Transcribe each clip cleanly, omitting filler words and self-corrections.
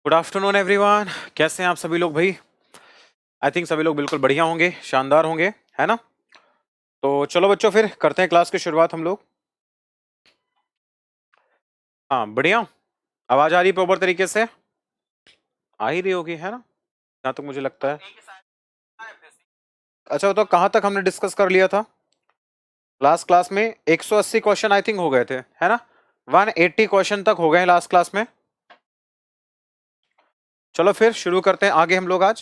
Good afternoon everyone. कैसे हैं आप सभी लोग भाई? आई थिंक सभी लोग बिल्कुल बढ़िया होंगे, शानदार होंगे, है ना? तो चलो बच्चों, फिर करते हैं क्लास की शुरुआत हम लोग। हाँ, बढ़िया। आवाज आ रही है प्रॉपर तरीके से? आ ही रही होगी, है ना, जहाँ तक मुझे लगता है। अच्छा, तो कहाँ तक हमने डिस्कस कर लिया था लास्ट क्लास में? 180 क्वेश्चन आई थिंक हो गए थे, है ना? 180 क्वेश्चन तक हो गए लास्ट क्लास में। चलो फिर शुरू करते हैं आगे हम लोग आज।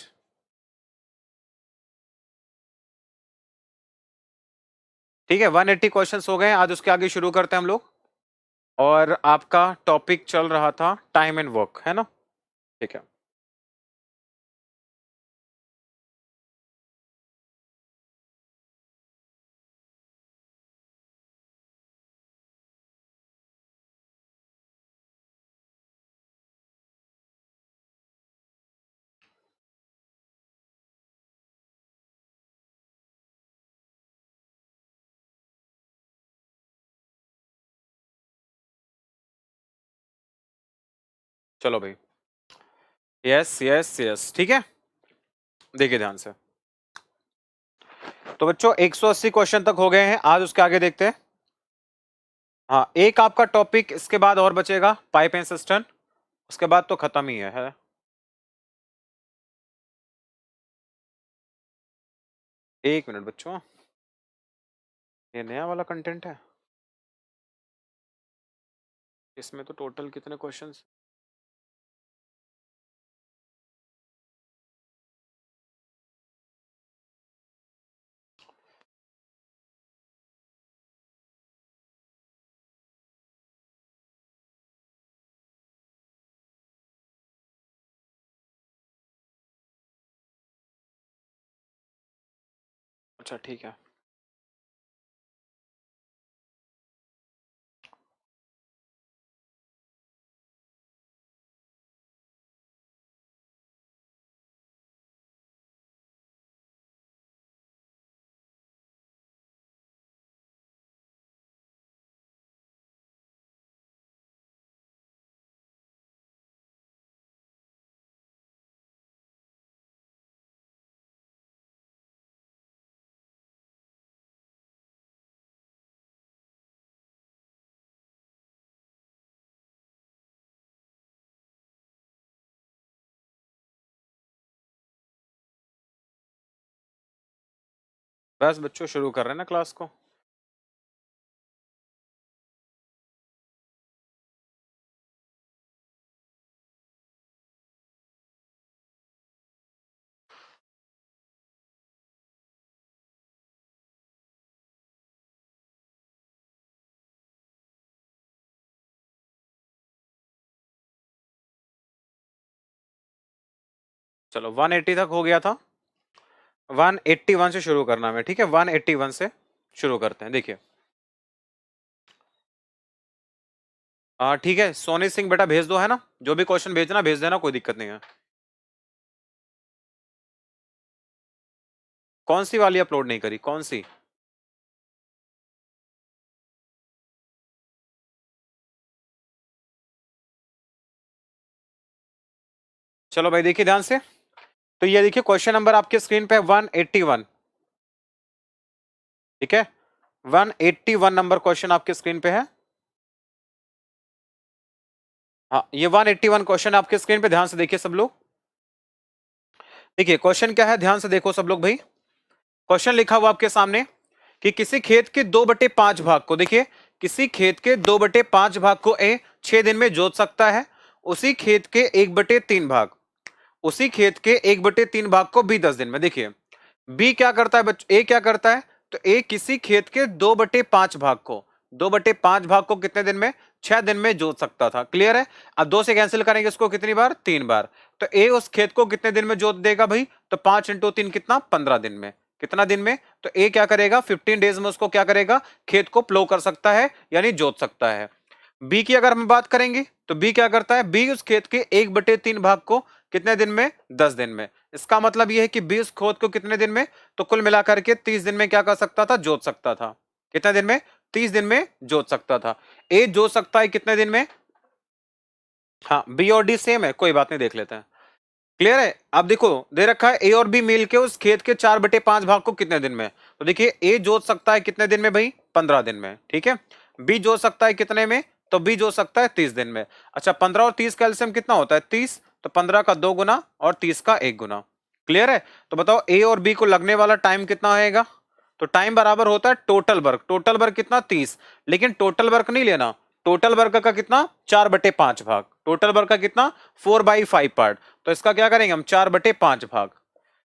ठीक है, 180 क्वेश्चंस हो गए आज, उसके आगे शुरू करते हैं हम लोग। और आपका टॉपिक चल रहा था टाइम एंड वर्क, है ना? ठीक है। चलो भाई, यस यस यस, ठीक है। देखिए ध्यान से। तो बच्चों 180 क्वेश्चन तक हो गए हैं आज, उसके आगे देखते हैं। हाँ, एक आपका टॉपिक इसके बाद और बचेगा, पाइप एंड सिस्टम। उसके बाद तो खत्म ही है। एक मिनट बच्चों, ये नया वाला कंटेंट है। इसमें तो टोटल कितने क्वेश्चंस? अच्छा ठीक है। बस बच्चों, शुरू कर रहे हैं ना क्लास को। चलो 180 तक हो गया था। 181 से शुरू करना है, ठीक है? 181 से शुरू करते हैं। देखिए, ठीक है, सोनी सिंह बेटा भेज दो, है ना? जो भी क्वेश्चन भेजना भेज देना, कोई दिक्कत नहीं है। कौन सी वाली अपलोड नहीं करी, कौन सी? चलो भाई, देखिए ध्यान से। तो ये देखिए, क्वेश्चन नंबर आपके स्क्रीन पे 181, ठीक है? 181 नंबर क्वेश्चन आपके स्क्रीन पे है। हाँ, ये 181 क्वेश्चन आपके स्क्रीन पे, ध्यान से देखिए सब लोग। देखिए क्वेश्चन क्या है, ध्यान से देखो सब लोग भाई। क्वेश्चन लिखा हुआ आपके सामने कि किसी खेत के 2/5 भाग को, देखिए, किसी खेत के 2/5 भाग को ए 6 दिन में जोत सकता है। उसी खेत के 1/3 भाग, उसी खेत के 1/3 भाग को बी 10 दिन में। देखिए, बी क्या करता है बच्चों, ए क्या करता है? तो ए किसी खेत के 2/5 भाग को, 2/5 भाग को कितने दिन में? 6 दिन में जोत सकता था। क्लियर है? अब 2 से कैंसिल करेंगे इसको कितनी बार? 3 बार। तो ए उस खेत को कितने दिन में जोत देगा भाई? तो 5 × 3 कितना? 15 दिन में। कितना दिन में? तो ए क्या करेगा? 15 डेज में उसको क्या करेगा? खेत को प्लो कर सकता है, यानी जोत सकता है। बी की अगर हम बात करेंगे तो बी क्या करता है? बी उस खेत के 1/3 भाग को कितने दिन में? 10 दिन में। इसका मतलब यह है कि 20 खोद को कितने दिन में? तो कुल मिलाकर के 30 दिन में क्या कर सकता था? जोत सकता था। कितने दिन में? 30 दिन में जोत सकता था। ए जोत सकता है कितने दिन में? हाँ, बी और डी सेम है, कोई बात नहीं, देख लेते हैं। क्लियर है? अब देखो, दे रखा है ए और बी मिल के उस खेत के 4/5 भाग को कितने दिन में, तो देखिए ए जोत सकता है कितने दिन में भाई, 15 दिन में, ठीक है। बी जोत सकता है कितने में, तो बी जोत सकता है 30 दिन में। अच्छा, 15 और 30 का एलसीएम कितना होता है, 30, तो 15 का 2 गुना और 30 का 1 गुना। क्लियर है? तो बताओ ए और बी को लगने वाला टाइम कितना होगा, तो टाइम बराबर होता है टोटल वर्क। टोटल वर्क कितना, 30, लेकिन टोटल वर्क नहीं लेना, टोटल वर्क का कितना, 4/5 भाग। टोटल वर्क का कितना, 4/5 पार्ट। तो इसका क्या करेंगे हम, 4/5 भाग,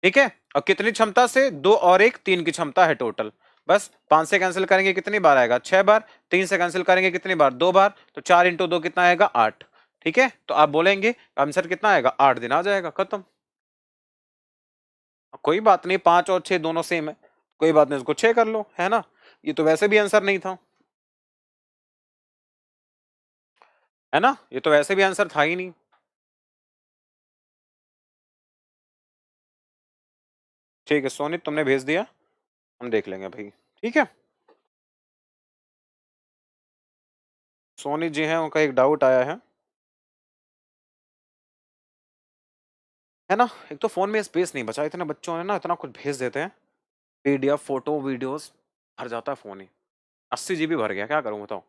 ठीक है। और कितनी क्षमता से, 2 और 1, 3 की क्षमता है टोटल। बस 5 से कैंसिल करेंगे कितनी बार आएगा, 6 बार। 3 से कैंसिल करेंगे कितनी बार, 2 बार। तो 4 इंटू 2 कितना आएगा, 8। ठीक है, तो आप बोलेंगे आंसर कितना आएगा, 8 दिन आ जाएगा, खत्म। कोई बात नहीं, 5 और 6 दोनों सेम है, कोई बात नहीं, इसको 6 कर लो, है ना। ये तो वैसे भी आंसर नहीं था, है ना, ये तो वैसे भी आंसर था ही नहीं। ठीक है सोनित, तुमने भेज दिया, हम देख लेंगे भाई, ठीक है। सोनित जी हैं, उनका एक डाउट आया है ना। एक तो फोन में स्पेस नहीं बचा, इतने बच्चों ने ना इतना कुछ भेज देते हैं, पीडीएफ, फोटो, वीडियोस, भर जाता है फोन ही। 80 GB भर गया, क्या करूं बताओ।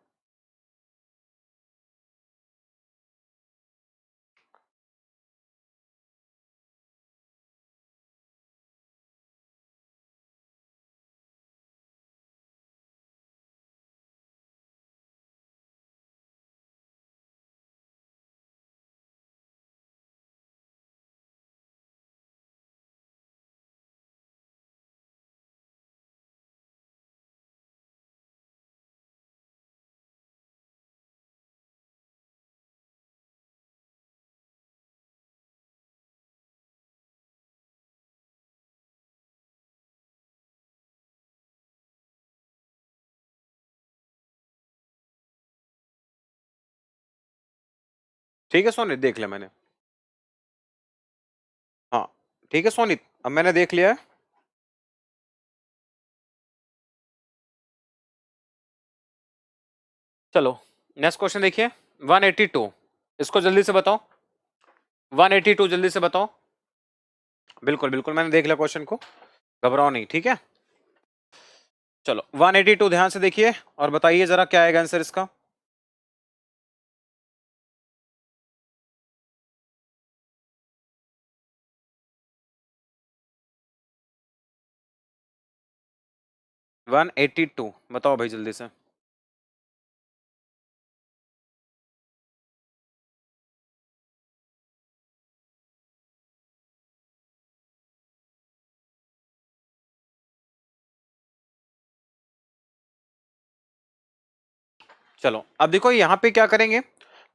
ठीक है सोनित, देख लिया मैंने। हाँ ठीक है सोनित, अब मैंने देख लिया है। चलो नेक्स्ट क्वेश्चन देखिए, 182, इसको जल्दी से बताओ, 182 जल्दी से बताओ। बिल्कुल बिल्कुल, मैंने देख लिया क्वेश्चन को, घबराओ नहीं, ठीक है। चलो 182 ध्यान से देखिए और बताइए जरा क्या आएगा आंसर इसका। 182 बताओ भाई जल्दी से। चलो अब देखो यहाँ पे क्या करेंगे,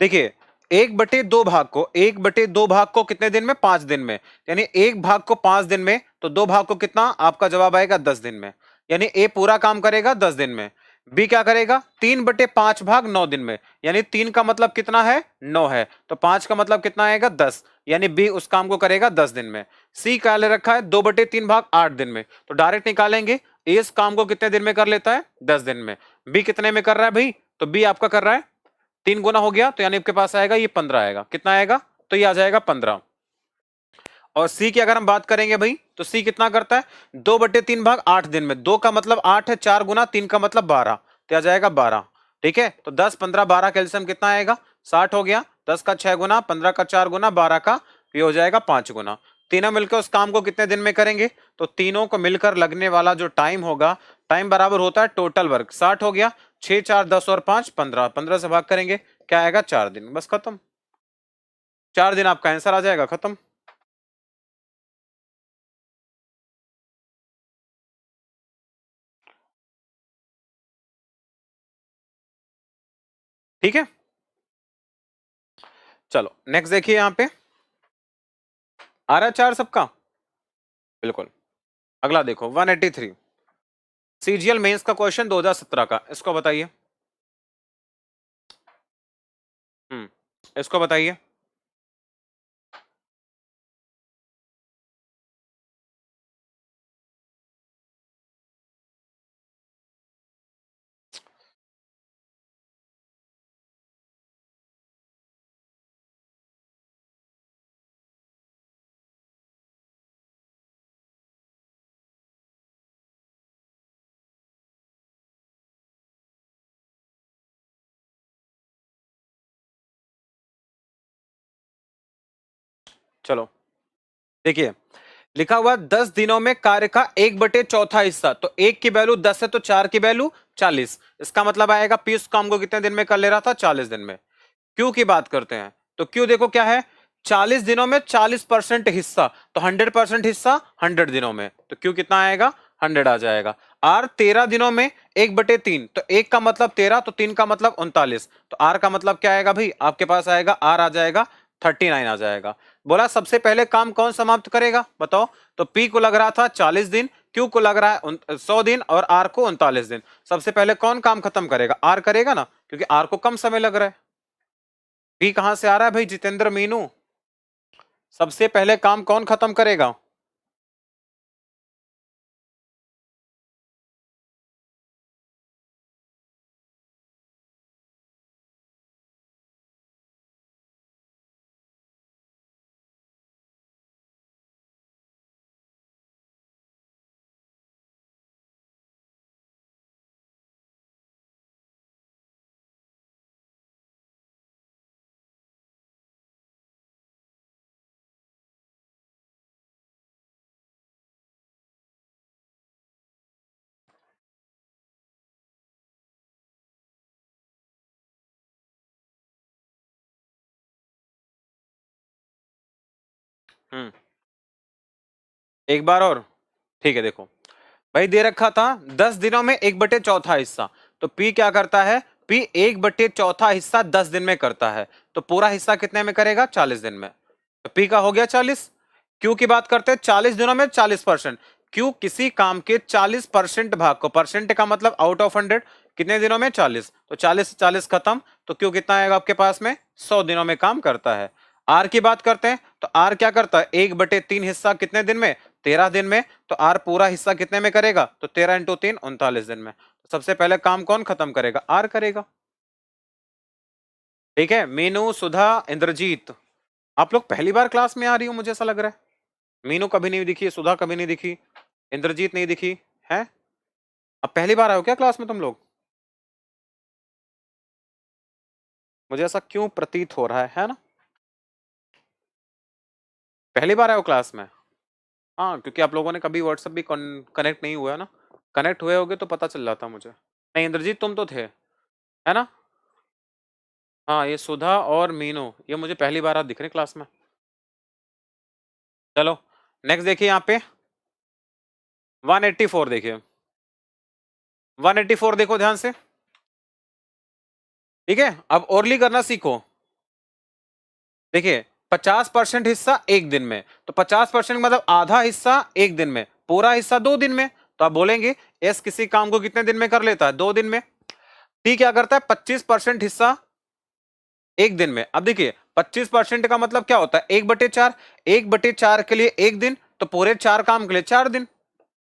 देखिए 1/2 भाग को, 1/2 भाग को कितने दिन में, 5 दिन में, यानी एक भाग को 5 दिन में, तो दो भाग को कितना, आपका जवाब आएगा 10 दिन में। यानी ए पूरा काम करेगा 10 दिन में, बी क्या करेगा, 3/5 भाग 9 दिन में, यानी 3 का मतलब कितना है, 9 है, तो 5 का मतलब कितना आएगा, 10, यानी बी उस काम को करेगा 10 दिन में। सी क्या ले रखा है, 2/3 भाग 8 दिन में, तो डायरेक्ट निकालेंगे, ए इस काम को कितने दिन में कर लेता है, 10 दिन में। बी कितने में कर रहा है भाई, तो बी आपका कर रहा है 3 गुना हो गया, तो यानी आपके पास आएगा ये 15 आएगा, कितना आएगा, तो ये आ जाएगा 15। और सी की अगर हम बात करेंगे भाई, तो सी कितना करता है, 2/3 भाग 8 दिन में, 2 का मतलब 8 है, 4 गुना 3 का मतलब 12, तो आ जाएगा 12। ठीक है, तो 10, 15, 12 कैल्सियम कितना आएगा, 60 हो गया। 10 का 6 गुना, 15 का 4 गुना, 12 का ये हो जाएगा 5 गुना। तीनों मिलकर उस काम को कितने दिन में करेंगे, तो तीनों को मिलकर लगने वाला जो टाइम होगा, टाइम बराबर होता है टोटल वर्क। 60 हो गया, 6, 4, 10 और 5, 15, 15 से भाग करेंगे, क्या आएगा, 4 दिन, बस खत्म। 4 दिन आपका आंसर आ जाएगा, खत्म। ठीक है, चलो नेक्स्ट देखिए, यहां पे आ रहा है 4 सबका, बिल्कुल। अगला देखो 183, सीजीएल मेंस का क्वेश्चन 2017 का, इसको बताइए। इसको बताइए। चलो देखिए, लिखा हुआ 10 दिनों में कार्य का 1/4 हिस्सा, तो 1 की वैल्यू 10 है तो 4 की वैल्यू 40। इसका मतलब आएगा पी उस काम को कितने दिन में कर ले रहा था? 40 दिन में। क्यू की बात करते हैं तो क्यू देखो क्या है, 40 दिनों में 40% हिस्सा, तो 100% हिस्सा 100 दिनों में, तो क्यू कितना आएगा? 100 आ जाएगा। आर 13 दिनों में 1/3, तो 1 का मतलब 13, तो 3 का मतलब 39, तो आर का मतलब क्या आएगा भाई? आपके पास आएगा आर आ जाएगा 39 आ जाएगा। बोला सबसे पहले काम कौन समाप्त करेगा बताओ? तो पी को लग रहा था 40 दिन, क्यू को लग रहा है 100 दिन और आर को 39 दिन। सबसे पहले कौन काम खत्म करेगा? आर करेगा ना, क्योंकि आर को कम समय लग रहा है। पी कहां से आ रहा है भाई? जितेंद्र मीनू, सबसे पहले काम कौन खत्म करेगा? हम्म, एक बार और। ठीक है, देखो भाई दे रखा था 10 दिनों में 1/4 हिस्सा, तो पी क्या करता है? पी 1/4 हिस्सा 10 दिन में करता है, तो पूरा हिस्सा कितने में करेगा? 40 दिन में, तो पी का हो गया 40। क्यू की बात करते हैं, 40 दिनों में 40%। क्यू किसी काम के 40% भाग को, परसेंट का मतलब आउट ऑफ 100, कितने दिनों में? 40, तो 40 से 40 खत्म, तो क्यू कितना आएगा आपके पास में? 100 दिनों में काम करता है। आर की बात करते हैं तो आर क्या करता है? 1/3 हिस्सा कितने दिन में? 13 दिन में, तो आर पूरा हिस्सा कितने में करेगा? तो 13 × 3 39 दिन में। तो सबसे पहले काम कौन खत्म करेगा? आर करेगा। ठीक है, मीनू, सुधा, इंद्रजीत, आप लोग पहली बार क्लास में आ रही हो मुझे ऐसा लग रहा है। मीनू कभी नहीं दिखी, सुधा कभी नहीं दिखी, इंद्रजीत नहीं दिखी है। अब पहली बार आए हो क्या क्लास में तुम लोग? मुझे ऐसा क्यों प्रतीत हो रहा है ना? पहली बार आए हो क्लास में? हाँ, क्योंकि आप लोगों ने कभी व्हाट्सएप भी कनेक्ट नहीं हुआ है ना। कनेक्ट हुए होगे तो पता चल जाता मुझे। नहीं इंद्रजीत तुम तो थे, है ना? हाँ, ये सुधा और मीनू ये मुझे पहली बार आज दिख रहे क्लास में। चलो नेक्स्ट देखिए, यहाँ पे 184 देखिए, 184 देखो ध्यान से। ठीक है, अब ओरली करना सीखो। देखिए 50% हिस्सा एक दिन में, तो 50% मतलब आधा हिस्सा एक दिन में, पूरा हिस्सा 2 दिन में, तो आप बोलेंगे एस किसी काम को कितने दिन में कर लेता है? 2 दिन में। टी क्या करता है? 25% हिस्सा एक दिन में। अब देखिए 25% का मतलब क्या होता है? 1/4, 1/4 के लिए एक दिन, तो पूरे 4 काम के लिए 4 दिन।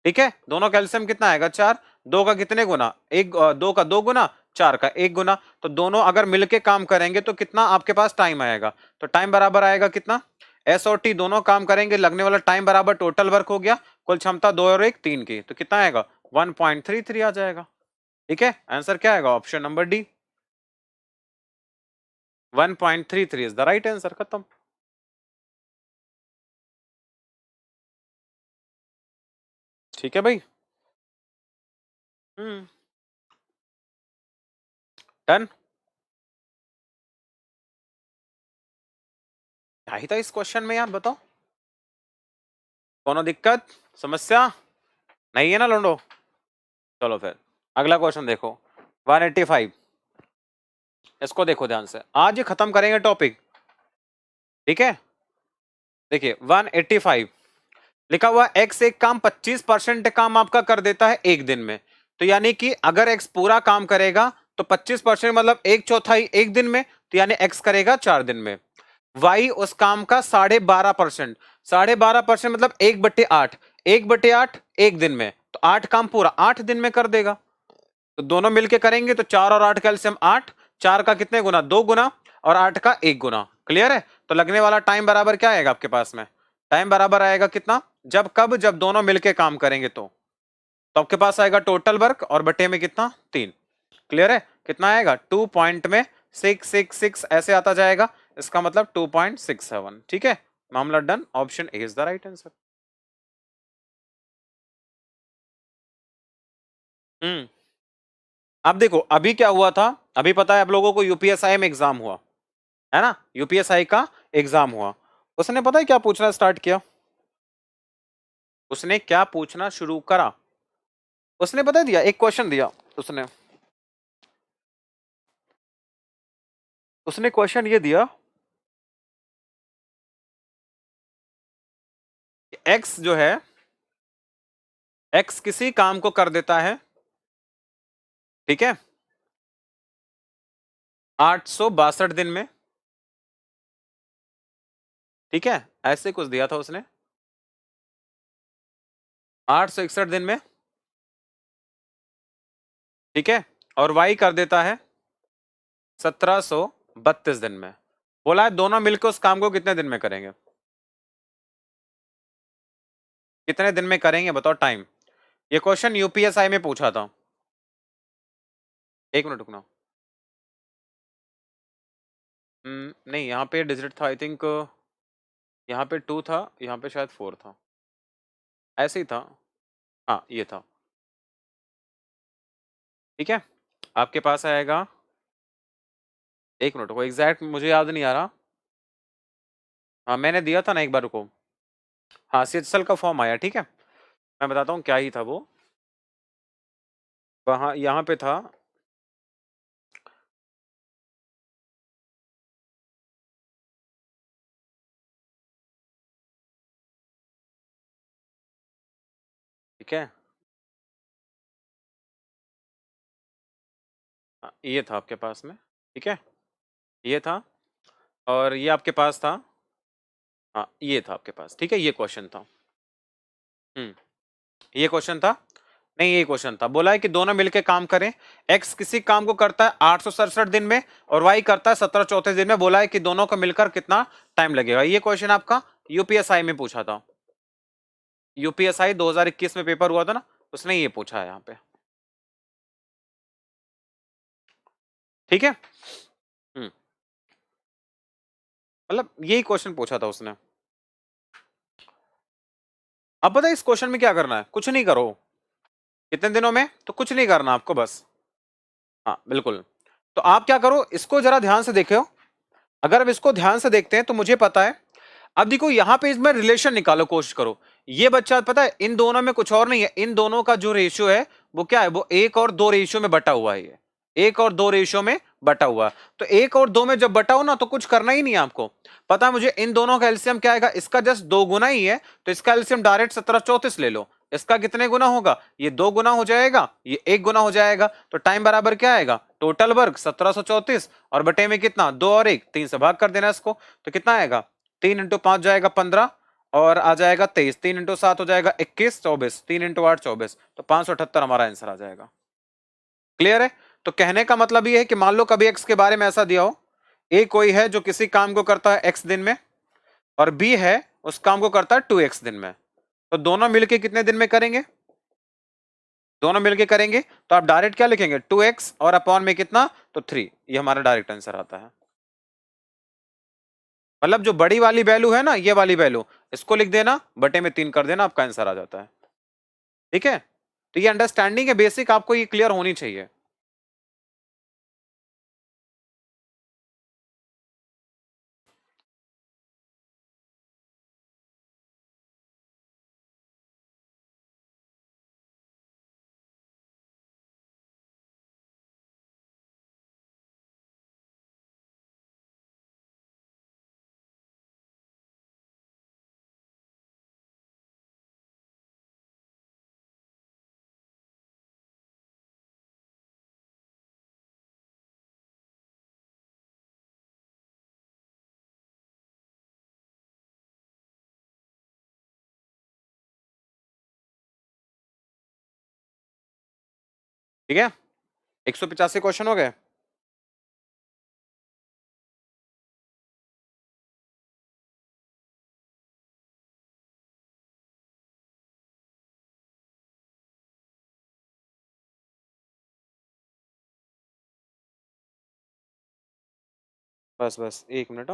ठीक है, दोनों कैल्शियम कितना आएगा? 4, 2 का कितने गुना? 2 का 2 गुना, 4 का 1 गुना, तो दोनों अगर मिलके काम करेंगे तो कितना आपके पास टाइम आएगा? तो टाइम बराबर आएगा कितना? एस और टी दोनों काम करेंगे, लगने वाला टाइम बराबर टोटल वर्क हो गया, कुल क्षमता 2 और 1 3 की, तो कितना आएगा? 1.33 आ जाएगा। ठीक है, आंसर क्या आएगा? Option number D, 1.33 is the right answer. खत्म। ठीक है भाई, डन। क्या ही था इस क्वेश्चन में यार बताओ? कोनो दिक्कत समस्या नहीं है ना लोंडो? चलो फिर अगला क्वेश्चन देखो, 185। इसको देखो ध्यान से, आज ही खत्म करेंगे टॉपिक। ठीक है, देखिए 185 लिखा हुआ, एक्स एक काम 25% काम आपका कर देता है एक दिन में, तो यानी कि अगर एक्स पूरा काम करेगा तो 25% मतलब 1/4 एक दिन में, तो यानी एक्स करेगा 4 दिन में। वाई उस काम का 12.5%, 12.5% मतलब 1/8, 1/8 एक दिन में, तो 8 काम पूरा 8 दिन में कर देगा। तो दोनों मिलके करेंगे तो 4 और 8 कैल्सियम 8, 4 का कितने गुना? 2 गुना, और 8 का 1 गुना। क्लियर है? तो लगने वाला टाइम बराबर क्या आएगा आपके पास में? टाइम बराबर आएगा कितना? जब कब? जब दोनों मिलके काम करेंगे तो आपके पास आएगा टोटल वर्क और बटे में कितना? 3। क्लियर है? कितना आएगा? 2 पॉइंट में 666 ऐसे आता जाएगा, इसका मतलब 2.67। ठीक है, मामला done, option A is the right answer. अब देखो अभी क्या हुआ था, अभी पता है आप लोगों को यूपीएसआई में एग्जाम हुआ है ना, यूपीएसआई का एग्जाम हुआ। उसने पता है क्या पूछना स्टार्ट किया, उसने क्या पूछना शुरू करा, उसने बता दिया, एक क्वेश्चन दिया उसने उसने क्वेश्चन ये दिया कि एक्स जो है, एक्स किसी काम को कर देता है, ठीक है, 862 दिन में, ठीक है, ऐसे कुछ दिया था उसने, 861 दिन में, ठीक है, और वाई कर देता है 1732 दिन में। बोला है दोनों मिलकर उस काम को कितने दिन में करेंगे, कितने दिन में करेंगे बताओ टाइम। ये क्वेश्चन यूपीएसआई में पूछा था। एक मिनट रुकना। नहीं यहाँ पे डिजिट था आई थिंक, यहाँ पे 2 था, यहाँ पे शायद 4 था, ऐसे ही था। हाँ ये था, ठीक है, आपके पास आएगा, एक मिनट को एग्जैक्ट मुझे याद नहीं आ रहा। हाँ मैंने दिया था ना एक बार को, हाँ सीएचएल का फॉर्म आया, ठीक है, मैं बताता हूँ क्या ही था वो, वहाँ यहाँ पे था, ठीक है, हाँ, ये था आपके पास में, ठीक है, ये था, और ये आपके पास था, हाँ ये था आपके पास, ठीक है, ये क्वेश्चन था। हम्म ये क्वेश्चन था, नहीं ये क्वेश्चन था, बोला है कि दोनों मिलकर काम करें, एक्स किसी काम को करता है 867 दिन में और वाई करता है 1734 दिन में, बोला है कि दोनों को मिलकर कितना टाइम लगेगा। ये क्वेश्चन आपका यूपीएसआई में पूछा था, यूपीएसआई 2021 में पेपर हुआ था ना, उसने ये पूछा है यहाँ पे, ठीक है, मतलब यही क्वेश्चन पूछा था उसने। अब पता है इस क्वेश्चन में क्या करना है, कुछ नहीं करो, कितने दिनों में, तो कुछ नहीं करना आपको बस, हाँ बिल्कुल, तो आप क्या करो इसको जरा ध्यान से देखो, अगर अब इसको ध्यान से देखते हैं तो मुझे पता है, अब देखो यहां पे इसमें रिलेशन निकालो, कोशिश करो, ये बच्चा पता है इन दोनों में कुछ और नहीं है, इन दोनों का जो रेशियो है वो क्या है, वो 1 और 2 रेशियो में बटा हुआ है, ये 1 और 2 रेशियो में बटा हुआ है। तो 1 और 2 में जब बटा हो ना तो कुछ करना ही नहीं है आपको, पता है मुझे इन दोनों का एलसीएम क्या आएगा, इसका जस्ट 2 गुना ही है, तो इसका एलसीएम डायरेक्ट 1734 ले लो, इसका कितने गुना होगा, ये 2 गुना हो जाएगा, ये 1 गुना हो जाएगा, तो टाइम बराबर क्या आएगा, टोटल वर्क 1734 और बटे में कितना 2 और 1 3 से भाग कर देना इसको, तो कितना आएगा 3 × 5 जाएगा 15 और आ जाएगा 23, 3 × 7 हो जाएगा 21, 24, 3 × 8 24, तो 578 हमारा आंसर आ जाएगा। क्लियर है, तो कहने का मतलब ये है कि मान लो कभी एक्स के बारे में ऐसा दिया हो, ए कोई है जो किसी काम को करता है एक्स दिन में और बी है उस काम को करता है 2x दिन में, तो दोनों मिलके कितने दिन में करेंगे, दोनों मिलके करेंगे, तो आप डायरेक्ट क्या लिखेंगे 2x और अपॉन में कितना, तो 3, ये हमारा डायरेक्ट आंसर आता है। मतलब जो बड़ी वाली वैल्यू है ना, ये वाली वैल्यू, इसको लिख देना बटे में 3 कर देना, आपका आंसर आ जाता है, ठीक है, तो ये अंडरस्टैंडिंग है बेसिक, आपको ये क्लियर होनी चाहिए। ठीक है, 185 क्वेश्चन हो गए। बस बस 1 मिनट,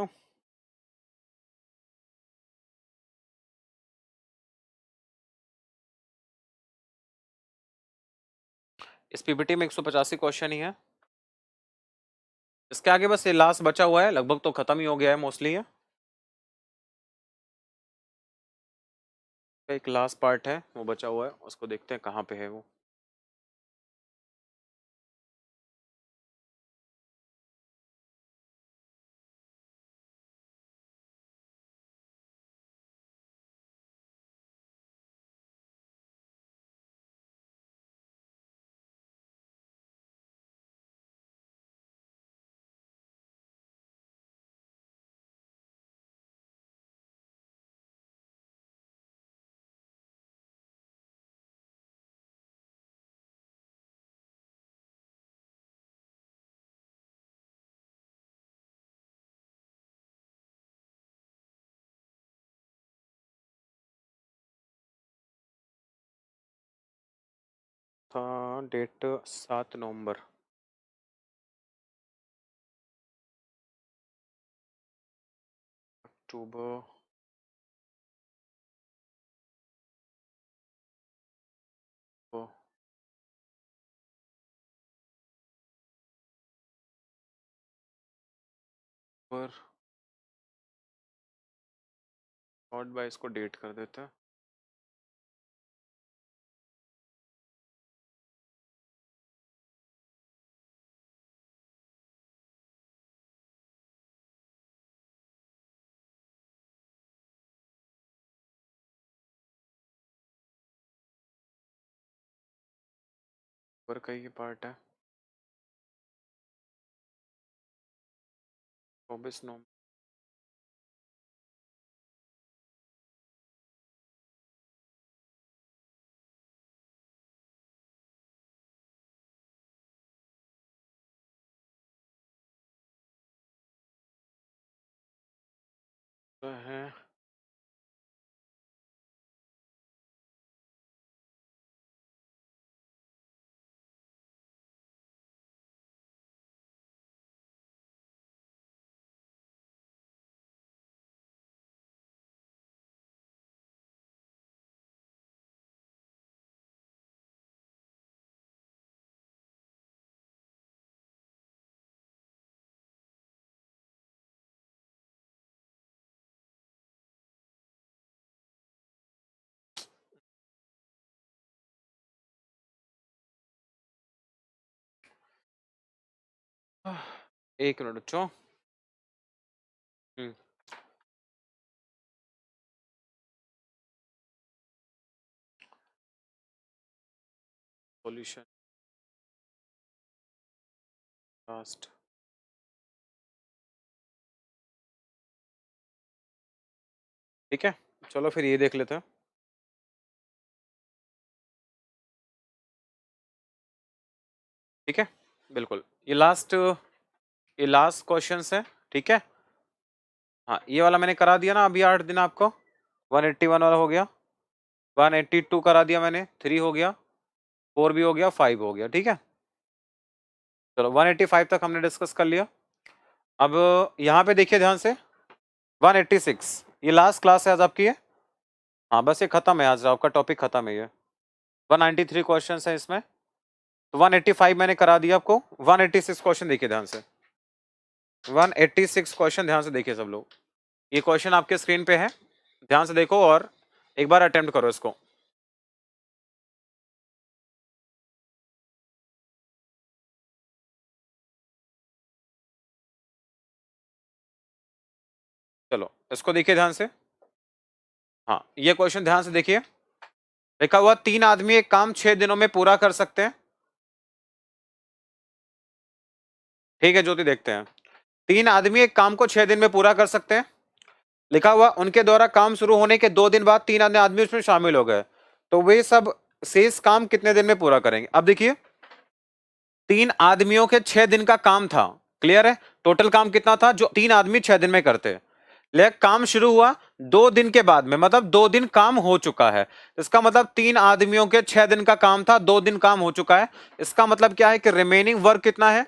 इस पीपीटी में 185 क्वेश्चन ही है। इसके आगे बस ये लास्ट बचा हुआ है, लगभग तो खत्म ही हो गया है मोस्टली है। एक लास्ट पार्ट है वो बचा हुआ है, उसको देखते हैं कहाँ पे है वो। था डेट 7 नवंबर। अक्टूबर पर शॉर्ट बाय इसको डेट कर देते हैं। पर का ये पार्ट है 24 नवंबर है। एक मिनट बच्चों। Solution last. ठीक है, चलो फिर ये देख लेते हैं। ठीक है, बिल्कुल ये लास्ट क्वेश्चन है। ठीक है, हाँ ये वाला मैंने करा दिया ना अभी 8 दिन आपको। 181 वाला हो गया, 182 करा दिया मैंने, 3 हो गया, 4 भी हो गया, 5 हो गया। ठीक है, चलो 185 तक हमने डिस्कस कर लिया। अब यहाँ पे देखिए ध्यान से, 186 ये लास्ट क्लास है आज आपकी है। हाँ बस ये खत्म है, आज आपका टॉपिक खत्म है ये। 193 क्वेश्चन है इसमें, तो 185 मैंने करा दिया आपको। 186 क्वेश्चन देखिए ध्यान से, 186 क्वेश्चन ध्यान से देखिए सब लोग। ये क्वेश्चन आपके स्क्रीन पे है, ध्यान से देखो और एक बार अटेम्प्ट करो इसको। चलो इसको देखिए ध्यान से। हाँ ये क्वेश्चन ध्यान से देखिए, लिखा हुआ 3 आदमी एक काम 6 दिनों में पूरा कर सकते हैं। ठीक है ज्योति, देखते हैं। 3 आदमी एक काम को 6 दिन में पूरा कर सकते हैं। लिखा हुआ उनके द्वारा काम शुरू होने के 2 दिन बाद 3 अन्य आदमी उसमें शामिल हो गए, तो वे सब शेष काम कितने दिन में पूरा करेंगे। अब देखिए 3 आदमियों के 6 दिन का काम था, क्लियर है। टोटल काम कितना था जो 3 आदमी 6 दिन में करते, लेकिन काम शुरू हुआ 2 दिन के बाद में, मतलब 2 दिन काम हो चुका है। इसका मतलब 3 आदमियों के 6 दिन का काम था, 2 दिन काम हो चुका है। इसका मतलब क्या है कि रिमेनिंग वर्क कितना है।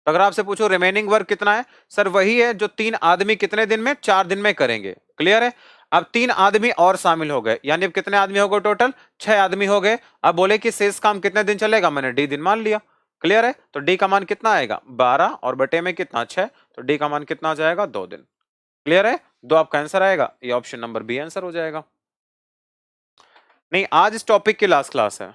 अगर आपसे पूछो रिमेनिंग वर्क कितना है, सर वही है जो 3 आदमी कितने दिन में, 4 दिन में करेंगे। क्लियर है। अब 3 आदमी और शामिल हो गए, यानी अब कितने आदमी हो गए टोटल? 6 आदमी हो गए। अब बोले कि शेष काम कितने दिन चलेगा, मैंने डी दिन मान लिया। क्लियर है? तो डी का मान कितना आएगा? 12 और बटे में कितना? 6। तो डी का मान कितना आ जाएगा? 2 दिन। क्लियर है? 2 आपका आंसर आएगा, ये ऑप्शन नंबर बी आंसर हो जाएगा। नहीं, आज इस टॉपिक की लास्ट क्लास है।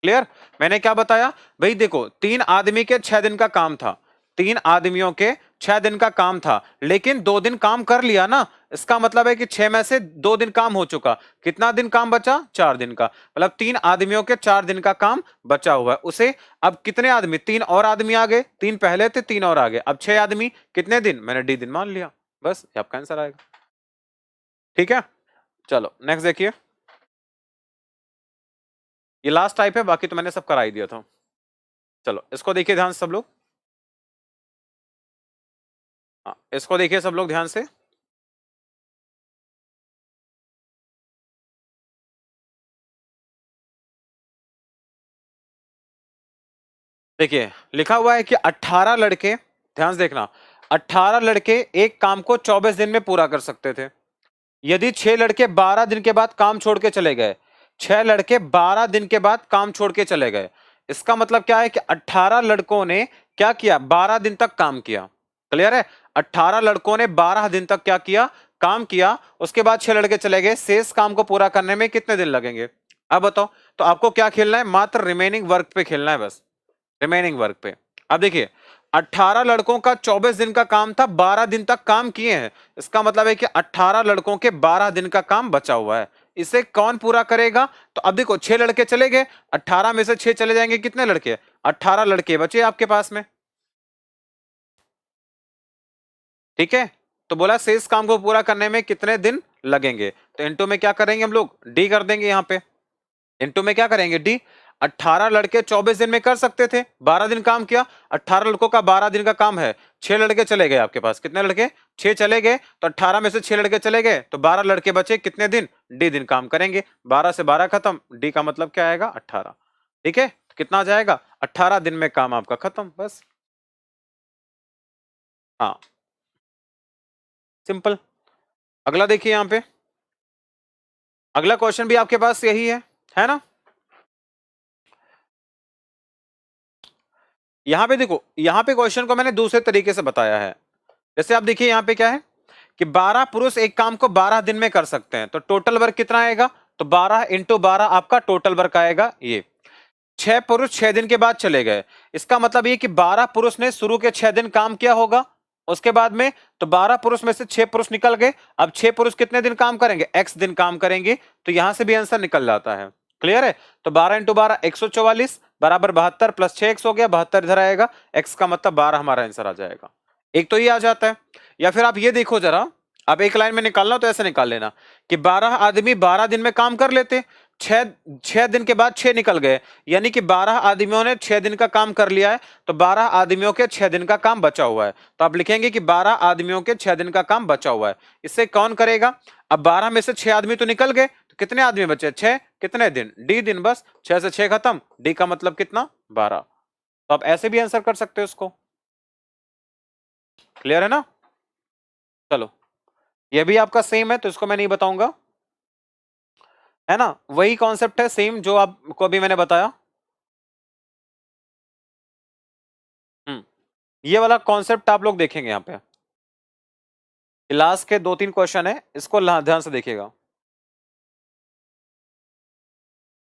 क्लियर? मैंने क्या बताया भाई? देखो, 3 आदमी के 6 दिन का काम था, 3 आदमियों के 6 दिन का काम था, लेकिन 2 दिन काम कर लिया ना, इसका मतलब है कि 6 में से 2 दिन काम हो चुका। कितना दिन काम बचा? 4 दिन का। मतलब 3 आदमियों के 4 दिन का काम बचा हुआ है उसे। अब कितने आदमी? 3 और आदमी आ गए, 3 पहले थे, 3 और आ गए, अब 6 आदमी। कितने दिन? मैंने डी दिन मान लिया, बस ये आपका आंसर आएगा। ठीक है, चलो नेक्स्ट देखिए। ये लास्ट टाइप है, बाकी तो मैंने सब करा ही दिया था। चलो इसको देखिए ध्यान से सब लोग। इसको देखिए सब लोग ध्यान से। देखिए लिखा हुआ है कि 18 लड़के, ध्यान से देखना, 18 लड़के एक काम को 24 दिन में पूरा कर सकते थे। यदि 6 लड़के 12 दिन के बाद काम छोड़ के चले गए, 6 लड़के 12 दिन के बाद काम छोड़ के चले गए, इसका मतलब क्या है कि 18 लड़कों ने क्या किया? 12 दिन तक काम किया। क्लियर है? 18 लड़कों ने 12 दिन तक क्या किया? काम किया। उसके बाद 6 लड़के चले गए, शेष काम को पूरा करने में कितने दिन लगेंगे? अब बताओ। तो आपको क्या खेलना है? मात्र रिमेनिंग वर्क पे खेलना है, बस रिमेनिंग वर्क पे। अब देखिए 18 लड़कों का 24 दिन का काम था, 12 दिन तक काम किए हैं, इसका मतलब है कि 18 लड़कों के 12 दिन का काम बचा हुआ है। इसे कौन पूरा करेगा? तो अब देखो 6 लड़के चले गए, 18 में से 6 चले जाएंगे, कितने लड़के? 18 लड़के बचे आपके पास में। ठीक है, तो बोला शेष काम को पूरा करने में कितने दिन लगेंगे, तो इनटू में क्या करेंगे हम लोग? डी कर देंगे यहां पे। इनटू में क्या करेंगे? डी। 18 लड़के 24 दिन में कर सकते थे, 12 दिन काम किया, 18 लड़कों का 12 दिन का काम है, 6 लड़के चले गए आपके पास, कितने लड़के? 6 चले गए, तो 18 में से 6 लड़के चले गए, तो 12 लड़के बचे, कितने दिन? डी दिन काम करेंगे। 12 से 12 खत्म, डी का मतलब क्या आएगा? 18। ठीक है, तो कितना आ जाएगा? 18 दिन में काम आपका खत्म, बस। हाँ, सिंपल। अगला देखिए यहां पे, अगला क्वेश्चन भी आपके पास यही है ना? यहां पे देखो, यहां पे क्वेश्चन को मैंने दूसरे तरीके से बताया है। जैसे आप देखिए यहां पे क्या है कि 12 पुरुष एक काम को 12 दिन में कर सकते हैं, तो टोटल वर्क कितना आएगा? तो 12 इंटू 12 आपका टोटल वर्क आएगा ये। 6 पुरुष 6 दिन के बाद चले गए, इसका मतलब ये कि 12 पुरुष ने शुरू के 6 दिन काम किया होगा, उसके बाद में तो 12 पुरुष में से 6 पुरुष निकल गए, अब 6 पुरुष कितने दिन काम करेंगे? x दिन काम करेंगे, तो यहां से भी आंसर निकल जाता है। क्लियर है? तो 12 इंटू 12 144 बराबर 72 प्लस 6x हो गया, 72 इधर आएगा, x का मतलब 12 हमारा आंसर आ जाएगा। एक तो ये आ जाता है, या फिर आप ये देखो जरा, अब एक लाइन में निकालना हो तो ऐसे निकाल लेना कि 12 आदमी 12 दिन में काम कर लेते, 6 दिन के बाद 6 निकल गए, यानी कि 12 आदमियों ने 6 दिन का काम कर लिया है, तो 12 आदमियों के 6 दिन का काम बचा हुआ है, तो आप लिखेंगे कि 12 आदमियों के 6 दिन का काम बचा हुआ है। इससे कौन करेगा? अब 12 में से 6 आदमी तो निकल गए, तो कितने आदमी बचे? 6। कितने दिन? डी दिन, बस 6 से 6 खत्म, डी का मतलब कितना? 12। तो आप ऐसे भी आंसर कर सकते हो इसको। क्लियर है ना? चलो, ये भी आपका सेम है, तो इसको मैं नहीं बताऊंगा, है ना? वही कॉन्सेप्ट है सेम जो आपको अभी मैंने बताया। ये वाला कॉन्सेप्ट आप लोग देखेंगे यहाँ पे, लास्ट के 2-3 क्वेश्चन है, इसको ध्यान से देखिएगा,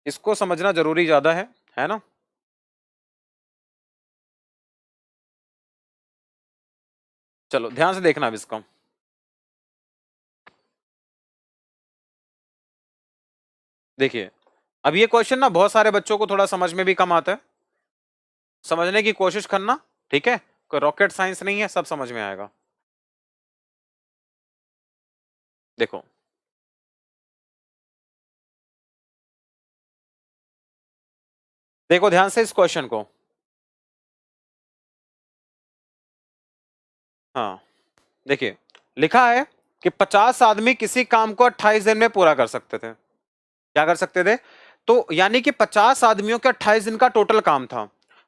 इसको समझना जरूरी ज्यादा है ना? चलो ध्यान से देखना अब इसको। देखिए अब ये क्वेश्चन ना बहुत सारे बच्चों को थोड़ा समझ में भी कम आता है, समझने की कोशिश करना, ठीक है? कोई रॉकेट साइंस नहीं है, सब समझ में आएगा। देखो देखो ध्यान से इस क्वेश्चन को। हाँ, देखिए लिखा है कि 50 आदमी किसी काम को 28 दिन में पूरा कर सकते थे। क्या कर सकते थे? तो यानी कि 50 आदमियों के 28 दिन का टोटल काम था।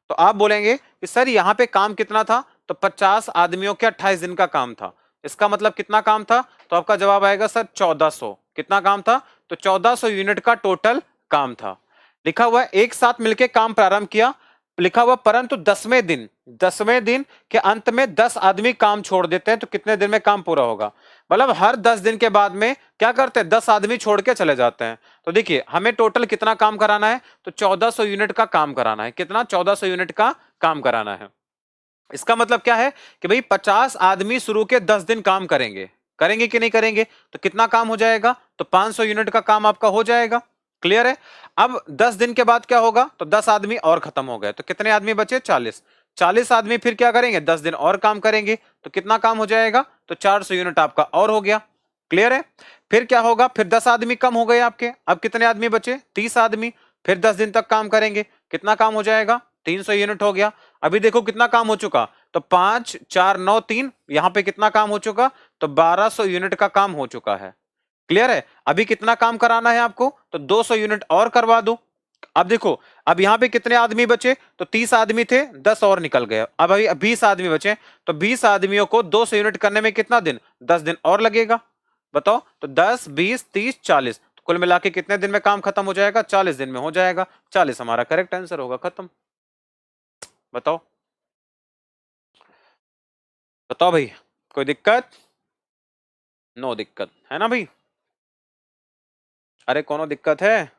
तो आप बोलेंगे कि सर यहां पे काम कितना था? तो 50 आदमियों के 28 दिन का काम था, इसका मतलब कितना काम था? तो आपका जवाब आएगा सर 1400। कितना काम था? तो 1400 यूनिट का टोटल काम था। लिखा हुआ है एक साथ मिलकर काम प्रारंभ किया, लिखा हुआ परंतु 10वें दिन के अंत में 10 आदमी काम छोड़ देते हैं, तो कितने दिन में काम पूरा होगा? मतलब हर 10 दिन के बाद में क्या करते हैं? 10 आदमी छोड़ के चले जाते हैं। तो देखिए हमें टोटल कितना काम कराना है? तो 1400 यूनिट का काम कराना है। कितना? 1400 यूनिट का काम कराना है। इसका मतलब क्या है कि भाई 50 आदमी शुरू के 10 दिन काम करेंगे, करेंगे कि नहीं करेंगे? तो कितना काम हो जाएगा? तो 500 यूनिट का काम आपका हो जाएगा। क्लियर है? अब 10 दिन के बाद क्या होगा? तो 10 आदमी और खत्म हो गए, तो कितने आदमी बचे? 40। 40 आदमी फिर क्या करेंगे? 10 दिन और काम करेंगे, तो कितना काम हो जाएगा? तो 400 यूनिट आपका और हो गया। क्लियर है? फिर क्या होगा? फिर 10 आदमी कम हो गए आपके, अब कितने आदमी बचे? 30 आदमी। फिर 10 दिन तक काम करेंगे, कितना काम हो जाएगा? 300 यूनिट हो गया। अभी देखो कितना काम हो चुका, तो 5 4 9 3, यहां पे कितना काम हो चुका? तो 1200 यूनिट का काम हो चुका है। क्लियर है? अभी कितना काम कराना है आपको? तो 200 यूनिट और करवा दो। अब देखो, अब यहां पे कितने आदमी बचे? तो 30 आदमी थे, 10 और निकल गए, अब अभी 20 आदमी बचे, तो 20 आदमियों को 200 यूनिट करने में कितना दिन? 10 दिन और लगेगा। बताओ, तो 10 20 30 40, तो कुल मिला के कितने दिन में काम खत्म हो जाएगा? 40 दिन में हो जाएगा। 40 हमारा करेक्ट आंसर होगा। खत्म। बताओ बताओ भाई, कोई दिक्कत? नो दिक्कत है ना भाई? अरे कोनो दिक्कत है?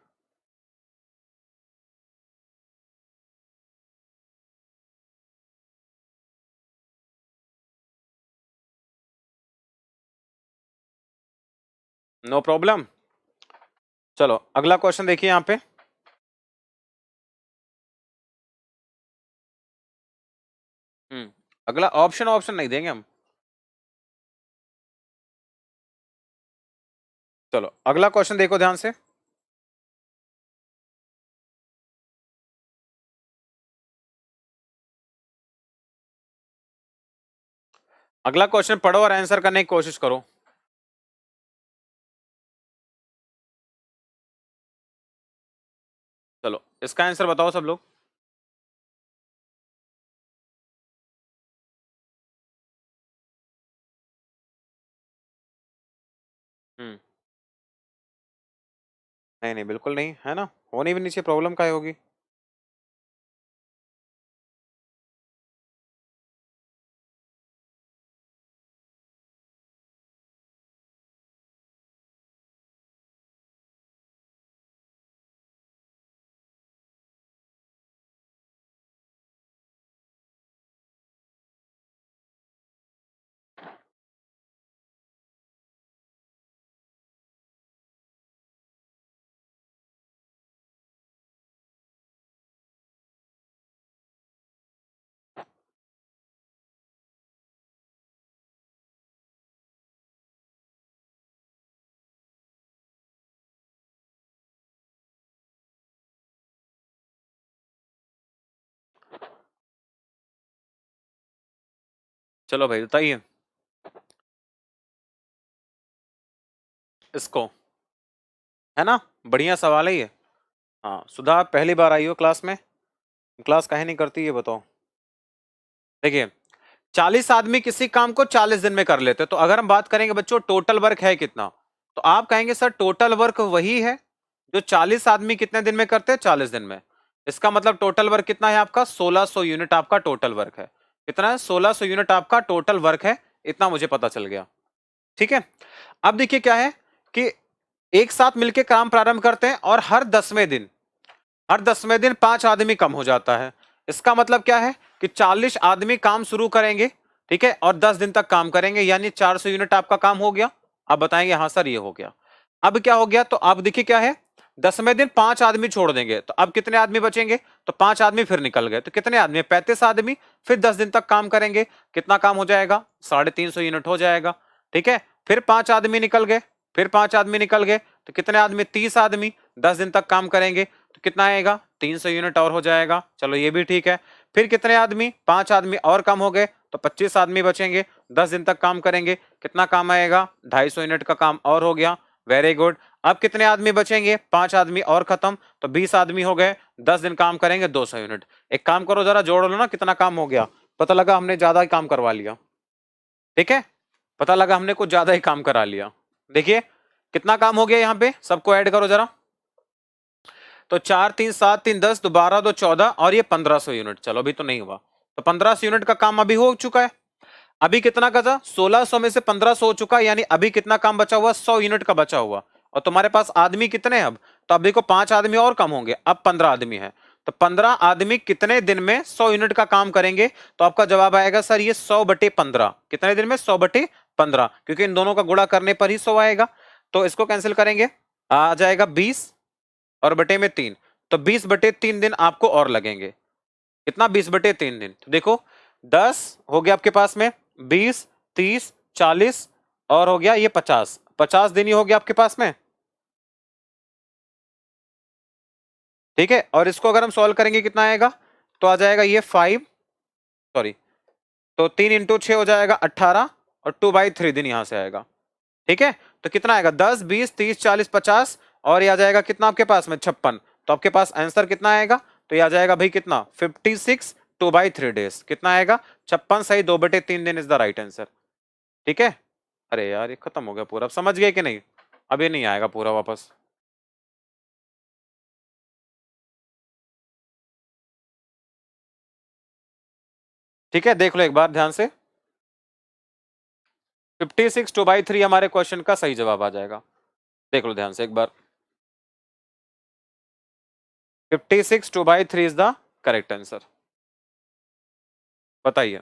No problem. चलो अगला क्वेश्चन देखिए यहां पे। अगला ऑप्शन ऑप्शन नहीं देंगे हम। चलो अगला क्वेश्चन देखो ध्यान से। अगला क्वेश्चन पढ़ो और आंसर करने की कोशिश करो। चलो इसका आंसर बताओ सब लोग। हम्म नहीं नहीं बिल्कुल नहीं है ना, होनी भी नहीं चाहिए, प्रॉब्लम क्या होगी? चलो भाई बताइए इसको, है ना? बढ़िया सवाल है ये। हाँ सुधा, पहली बार आई हो क्लास में, क्लास काहे नहीं करती ये बताओ। देखिए 40 आदमी किसी काम को 40 दिन में कर लेते, तो अगर हम बात करेंगे बच्चों टोटल वर्क है कितना, तो आप कहेंगे सर टोटल वर्क वही है जो 40 आदमी कितने दिन में करते हैं? 40 दिन में। इसका मतलब टोटल वर्क कितना है आपका? 1600 यूनिट आपका टोटल वर्क है। कितना है? 1600 यूनिट आपका टोटल वर्क है। इतना मुझे पता चल गया। ठीक है, अब देखिए क्या है कि एक साथ मिलकर काम प्रारंभ करते हैं और हर 10वें दिन 5 आदमी कम हो जाता है। इसका मतलब क्या है कि 40 आदमी काम शुरू करेंगे, ठीक है, और 10 दिन तक काम करेंगे, यानी 400 यूनिट आपका काम हो गया। आप बताएंगे हाँ सर ये हो गया। अब क्या हो गया? तो आप देखिए क्या है, 10वें दिन 5 आदमी छोड़ देंगे, तो अब कितने आदमी बचेंगे? तो 5 आदमी फिर निकल गए, तो कितने आदमी? 35 आदमी फिर 10 दिन तक काम करेंगे, कितना काम हो जाएगा? 350 यूनिट हो जाएगा। ठीक है, फिर 5 आदमी निकल गए, फिर 5 आदमी निकल गए, तो कितने आदमी? 30 आदमी 10 दिन तक काम करेंगे, तो कितना आएगा? 300 यूनिट और हो जाएगा। चलो ये भी ठीक है। फिर कितने आदमी? 5 आदमी और कम हो गए, तो 25 आदमी बचेंगे, 10 दिन तक काम करेंगे, कितना काम आएगा? 250 यूनिट का काम और हो गया। Very good. अब कितने आदमी बचेंगे? 5 आदमी और खत्म, तो 20 आदमी हो गए, 10 दिन काम करेंगे, 200 यूनिट। एक काम करो जरा जोड़ लो ना कितना काम हो गया, पता लगा हमने ज्यादा ही काम करवा लिया। ठीक है, पता लगा हमने कुछ ज्यादा ही काम करा लिया। देखिए कितना काम हो गया यहाँ पे, सबको ऐड करो जरा। तो 4 3 7 3 10 तो 12 2 14 और ये 1500 यूनिट। चलो अभी तो नहीं हुआ, तो 1500 यूनिट का काम अभी हो चुका है। अभी कितना का था, 1600 में से 1500 हो चुका, यानी अभी कितना काम बचा हुआ, 100 यूनिट का बचा हुआ। और तुम्हारे पास आदमी कितने हैं अब, तो अब देखो 5 आदमी और कम होंगे, अब 15 आदमी है। तो 15 आदमी कितने दिन में 100 यूनिट का काम करेंगे, तो आपका जवाब आएगा सर ये 100/15। कितने दिन में, 100/15, क्योंकि इन दोनों का गुणा करने पर ही 100 आएगा। तो इसको कैंसिल करेंगे, आ जाएगा 20 और बटे में 3, तो 20/3 दिन आपको और लगेंगे। कितना, 20/3 दिन। तो देखो 10 हो गया आपके पास में, 20 30 40 और हो गया ये 50, 50 दिन ही हो गया आपके पास में। ठीक है, और इसको अगर हम सॉल्व करेंगे कितना आएगा, तो आ जाएगा ये 5, सॉरी, तो 3 × 6 हो जाएगा 18 और 2/3 दिन यहां से आएगा। ठीक है, तो कितना आएगा, 10 20 30 40 50 और ये आ जाएगा कितना आपके पास में, 56। तो आपके पास आंसर कितना आएगा, तो ये आ जाएगा भाई कितना, 56 2/3 डेज। कितना आएगा, 56 सही, 2/3 दिन इज द राइट आंसर। ठीक है, अरे यार ये खत्म हो गया पूरा, अब समझ गए कि नहीं, अब ये नहीं आएगा पूरा वापस। ठीक है, देख लो एक बार ध्यान से, 56 2/3 हमारे क्वेश्चन का सही जवाब आ जाएगा। देख लो ध्यान से एक बार, 56 2/3 इज द करेक्ट आंसर। बताइए,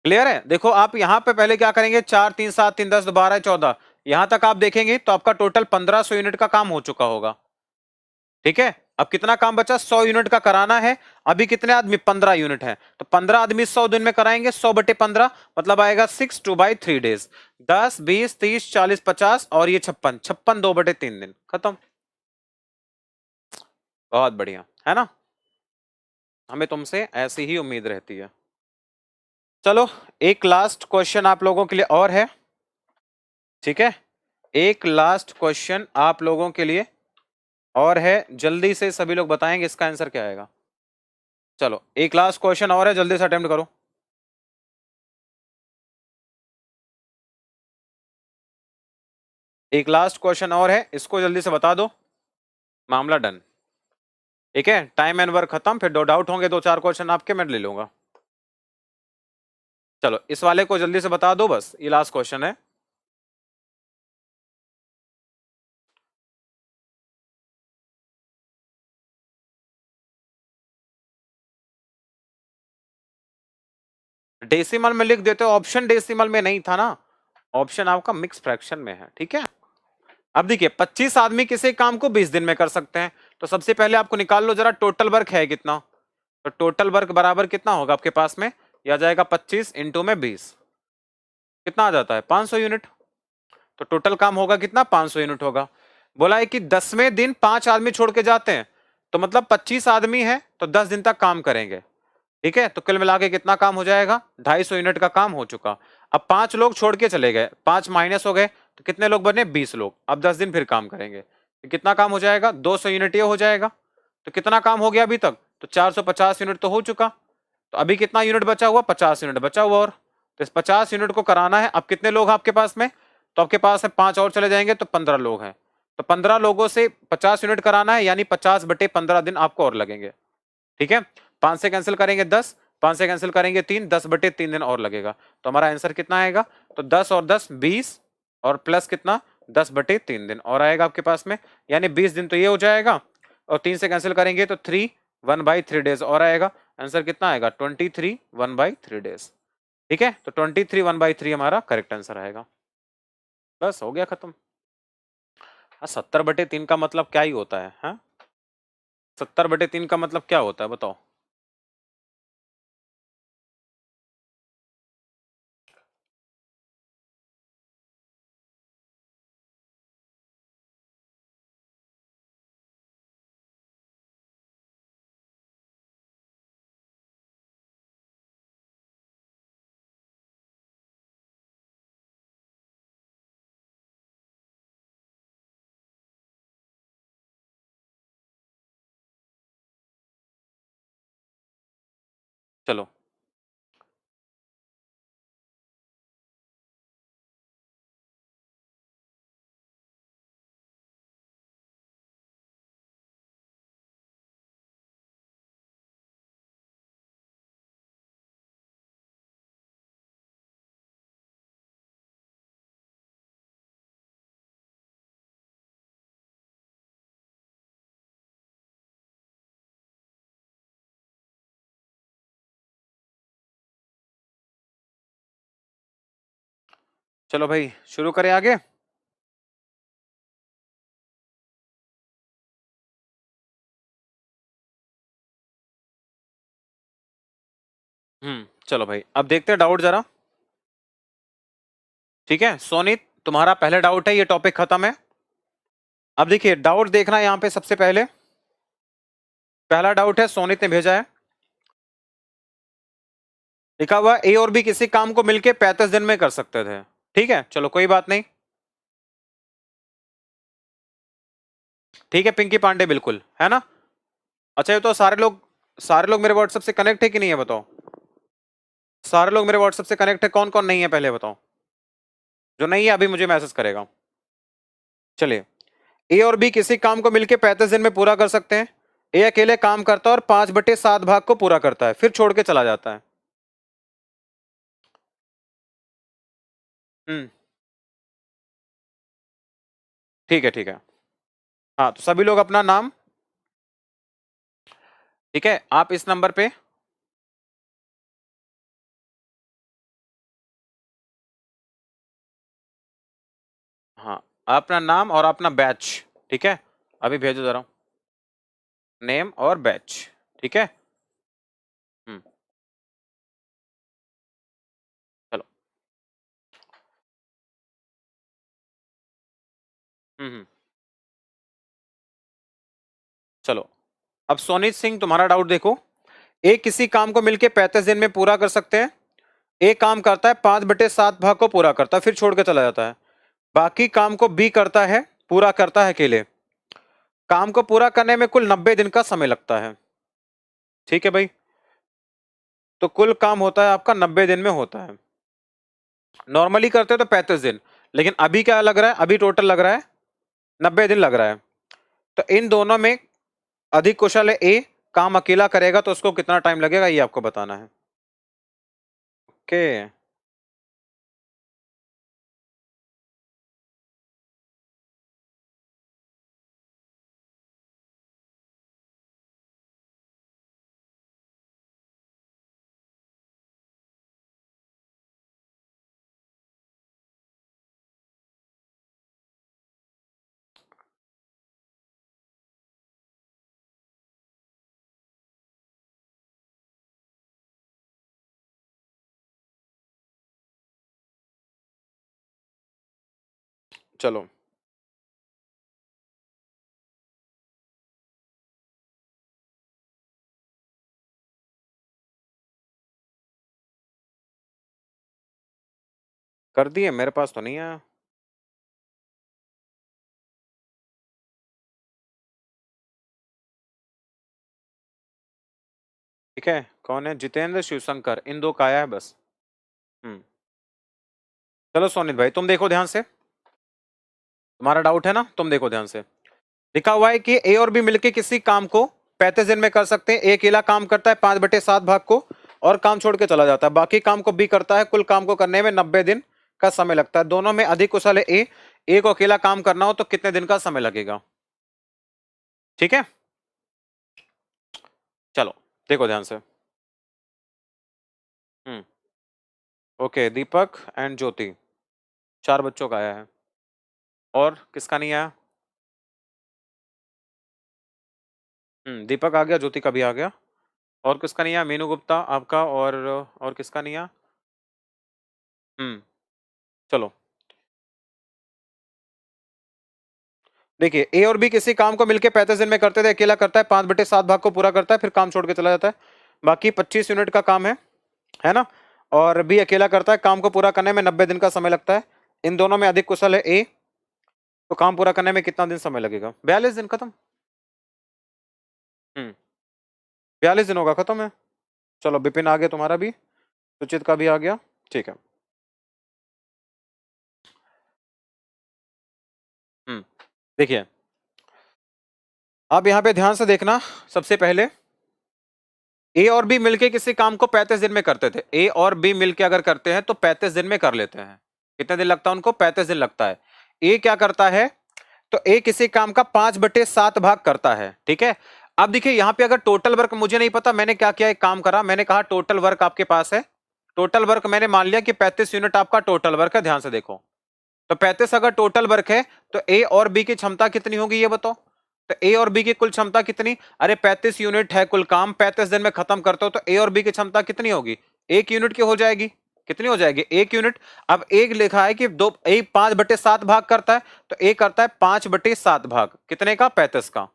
क्लियर है। देखो आप यहां पे पहले क्या करेंगे, 4 3 7 3 10 12 14, यहां तक आप देखेंगे तो आपका टोटल 1500 यूनिट का काम हो चुका होगा। ठीक है, अब कितना काम बचा, 100 यूनिट का कराना है। अभी कितने आदमी, 15 यूनिट है, तो 15 आदमी 100 दिन में कराएंगे, 100/15 मतलब आएगा 6 2/3 डेज। 10 20 30 40 50 और ये 56, 56 2/3 दिन, खत्म। बहुत बढ़िया है ना, हमें तुमसे ऐसी ही उम्मीद रहती है। चलो एक लास्ट क्वेश्चन आप लोगों के लिए और है। ठीक है, एक लास्ट क्वेश्चन आप लोगों के लिए और है, जल्दी से सभी लोग बताएंगे इसका आंसर क्या आएगा। चलो एक लास्ट क्वेश्चन और है, जल्दी से अटेम्प्ट करो। एक लास्ट क्वेश्चन और है, इसको जल्दी से बता दो, मामला डन। ठीक है, टाइम एंड वर्क खत्म, फिर दो डाउट होंगे, 2 4 क्वेश्चन आपके मैं ले लूंगा। चलो इस वाले को जल्दी से बता दो, बस ये लास्ट क्वेश्चन है। डेसिमल में लिख देते हो, ऑप्शन डेसिमल में नहीं था ना, ऑप्शन आपका मिक्स फ्रैक्शन में है। ठीक है, अब देखिए 25 आदमी किसी काम को 20 दिन में कर सकते हैं, तो सबसे पहले आपको निकाल लो जरा टोटल वर्क है कितना। तो टोटल वर्क बराबर कितना होगा आपके पास में, यह आ जाएगा 25 इंटू में 20, कितना आ जाता है, 500 यूनिट। तो टोटल काम होगा कितना, 500 यूनिट होगा। बोला है कि 10वें दिन 5 आदमी छोड़ के जाते हैं, तो मतलब 25 आदमी है तो 10 दिन तक काम करेंगे। ठीक है, तो कुल मिला के कितना काम हो जाएगा, 250 यूनिट का काम हो चुका। अब 5 लोग छोड़ के चले गए, 5 माइनस हो गए, तो कितने लोग बने, 20 लोग। अब 10 दिन फिर काम करेंगे, तो कितना काम हो जाएगा, 200 यूनिट ये हो जाएगा। तो कितना काम हो गया अभी तक, तो 450 यूनिट तो हो चुका। तो अभी कितना यूनिट बचा हुआ, 50 यूनिट बचा हुआ, और तो इस 50 यूनिट को कराना है। अब कितने लोग हैं आपके पास में, तो आपके पास है 5 और चले जाएंगे तो 15 लोग हैं। तो 15 लोगों से 50 यूनिट कराना है, यानी 50/15 दिन आपको और लगेंगे। ठीक है, 5 से कैंसिल करेंगे 10, 5 से कैंसिल करेंगे 3, 10/3 दिन और लगेगा। तो हमारा आंसर कितना आएगा, तो 10 और 10 20 और प्लस कितना, 10/3 दिन और आएगा आपके पास में, यानी 20 दिन तो ये हो जाएगा। और 3 से कैंसिल करेंगे तो 3 1/3 डेज और आएगा। आंसर कितना आएगा, 23 1/3 डेज। ठीक है, तो 23 1/3 हमारा करेक्ट आंसर आएगा। बस हो गया खत्म। हाँ, 70/3 का मतलब क्या ही होता है, हाँ 70/3 का मतलब क्या होता है बताओ। चलो चलो भाई शुरू करें आगे। चलो भाई अब देखते हैं डाउट जरा। ठीक है सोनित, तुम्हारा पहला डाउट है, ये टॉपिक खत्म है। अब देखिए डाउट देखना यहां पे सबसे पहले। पहला डाउट है, सोनित ने भेजा है, लिखा हुआ ए और बी किसी काम को मिलके 35 दिन में कर सकते थे। ठीक है चलो कोई बात नहीं। ठीक है पिंकी पांडे, बिल्कुल है ना। अच्छा ये तो सारे लोग मेरे व्हाट्सएप से कनेक्ट है कि नहीं है बताओ। सारे लोग मेरे व्हाट्सएप से कनेक्ट है, कौन कौन नहीं है पहले बताओ। जो नहीं है अभी मुझे मैसेज करेगा। चलिए, ए और बी किसी काम को मिलके 35 दिन में पूरा कर सकते हैं। ए अकेले काम करता है और 5/7 भाग को पूरा करता है, फिर छोड़ के चला जाता है। हम्म ठीक है ठीक है। हाँ तो सभी लोग अपना नाम, ठीक है आप इस नंबर पे, हाँ अपना नाम और अपना बैच, ठीक है अभी भेजो जरा, नेम और बैच। ठीक है हम्म चलो। हम्म चलो। अब सोनीत सिंह तुम्हारा डाउट देखो। ए किसी काम को मिलके 35 दिन में पूरा कर सकते हैं। ए काम करता है, 5/7 भाग को पूरा करता है, फिर छोड़ के चला जाता है। बाकी काम को बी करता है, पूरा करता है अकेले। काम को पूरा करने में कुल 90 दिन का समय लगता है। ठीक है भाई, तो कुल काम होता है आपका 90 दिन में होता है। नॉर्मली करते हैं तो 35 दिन, लेकिन अभी क्या लग रहा है, अभी टोटल लग रहा है 90 दिन लग रहा है। तो इन दोनों में अधिक कुशल है ए, काम अकेला करेगा तो उसको कितना टाइम लगेगा ये आपको बताना है। ओके चलो। कर दिए, मेरे पास तो नहीं आया। ठीक है, कौन है, जितेंद्र शिवशंकर, इन दो का आया है बस। हम्म चलो सोनित भाई तुम देखो ध्यान से, तुम्हारा डाउट है ना, तुम देखो ध्यान से। लिखा हुआ है कि ए और बी मिलके किसी काम को 35 दिन में कर सकते हैं। ए अकेला काम करता है 5/7 भाग को और काम छोड़ के चला जाता है। बाकी काम को बी करता है, कुल काम को करने में 90 दिन का समय लगता है। दोनों में अधिक कुशल है ए। ए को अकेला काम करना हो तो कितने दिन का समय लगेगा। ठीक है चलो देखो ध्यान से। हम्म ओके, दीपक एंड ज्योति, 4 बच्चों का आया है। और किसका नहीं आया। दीपक आ गया, ज्योति का भी आ गया। और किसका नहीं आया, मीनू गुप्ता आपका, और किसका नहीं आया। हम्म चलो देखिए, ए और बी किसी काम को मिलकर 35 दिन में करते थे। अकेला करता है, 5/7 भाग को पूरा करता है, फिर काम छोड़ के चला जाता है। बाकी 25 यूनिट का काम है ना। और बी अकेला करता है, काम को पूरा करने में 90 दिन का समय लगता है। इन दोनों में अधिक कुशल है ए, तो काम पूरा करने में कितना दिन समय लगेगा, 42 दिन खत्म। हम्म 42 दिन होगा खत्म है। चलो विपिन आ गया, तुम्हारा भी, सुचित का भी आ गया। ठीक है देखिए, अब यहां पे ध्यान से देखना। सबसे पहले ए और बी मिलके किसी काम को 35 दिन में करते थे। ए और बी मिलके अगर करते हैं तो 35 दिन में कर लेते हैं। कितने दिन लगता है उनको, 35 दिन लगता है। ए क्या करता है, तो ए किसी काम का 5/7 भाग करता है। ठीक है, अब देखिए यहां पे अगर टोटल वर्क मुझे नहीं पता, मैंने क्या किया, एक काम करा, मैंने कहा टोटल वर्क आपके पास है, टोटल वर्क मैंने मान लिया कि 35 यूनिट आपका टोटल वर्क है। ध्यान से देखो, तो 35 अगर टोटल वर्क है तो ए और बी की क्षमता कितनी होगी ये बताओ। तो ए और बी की कुल क्षमता कितनी, अरे 35 यूनिट है कुल काम, 35 दिन में खत्म करते हो तो ए और बी की क्षमता कितनी होगी, 1 यूनिट की हो जाएगी। कितनी हो जाएगी, 1 यूनिट। अब एक लिखा है कि दो ए 5/7 भाग करता है, तो ए करता है 5/7 भाग कितने का, 35 का।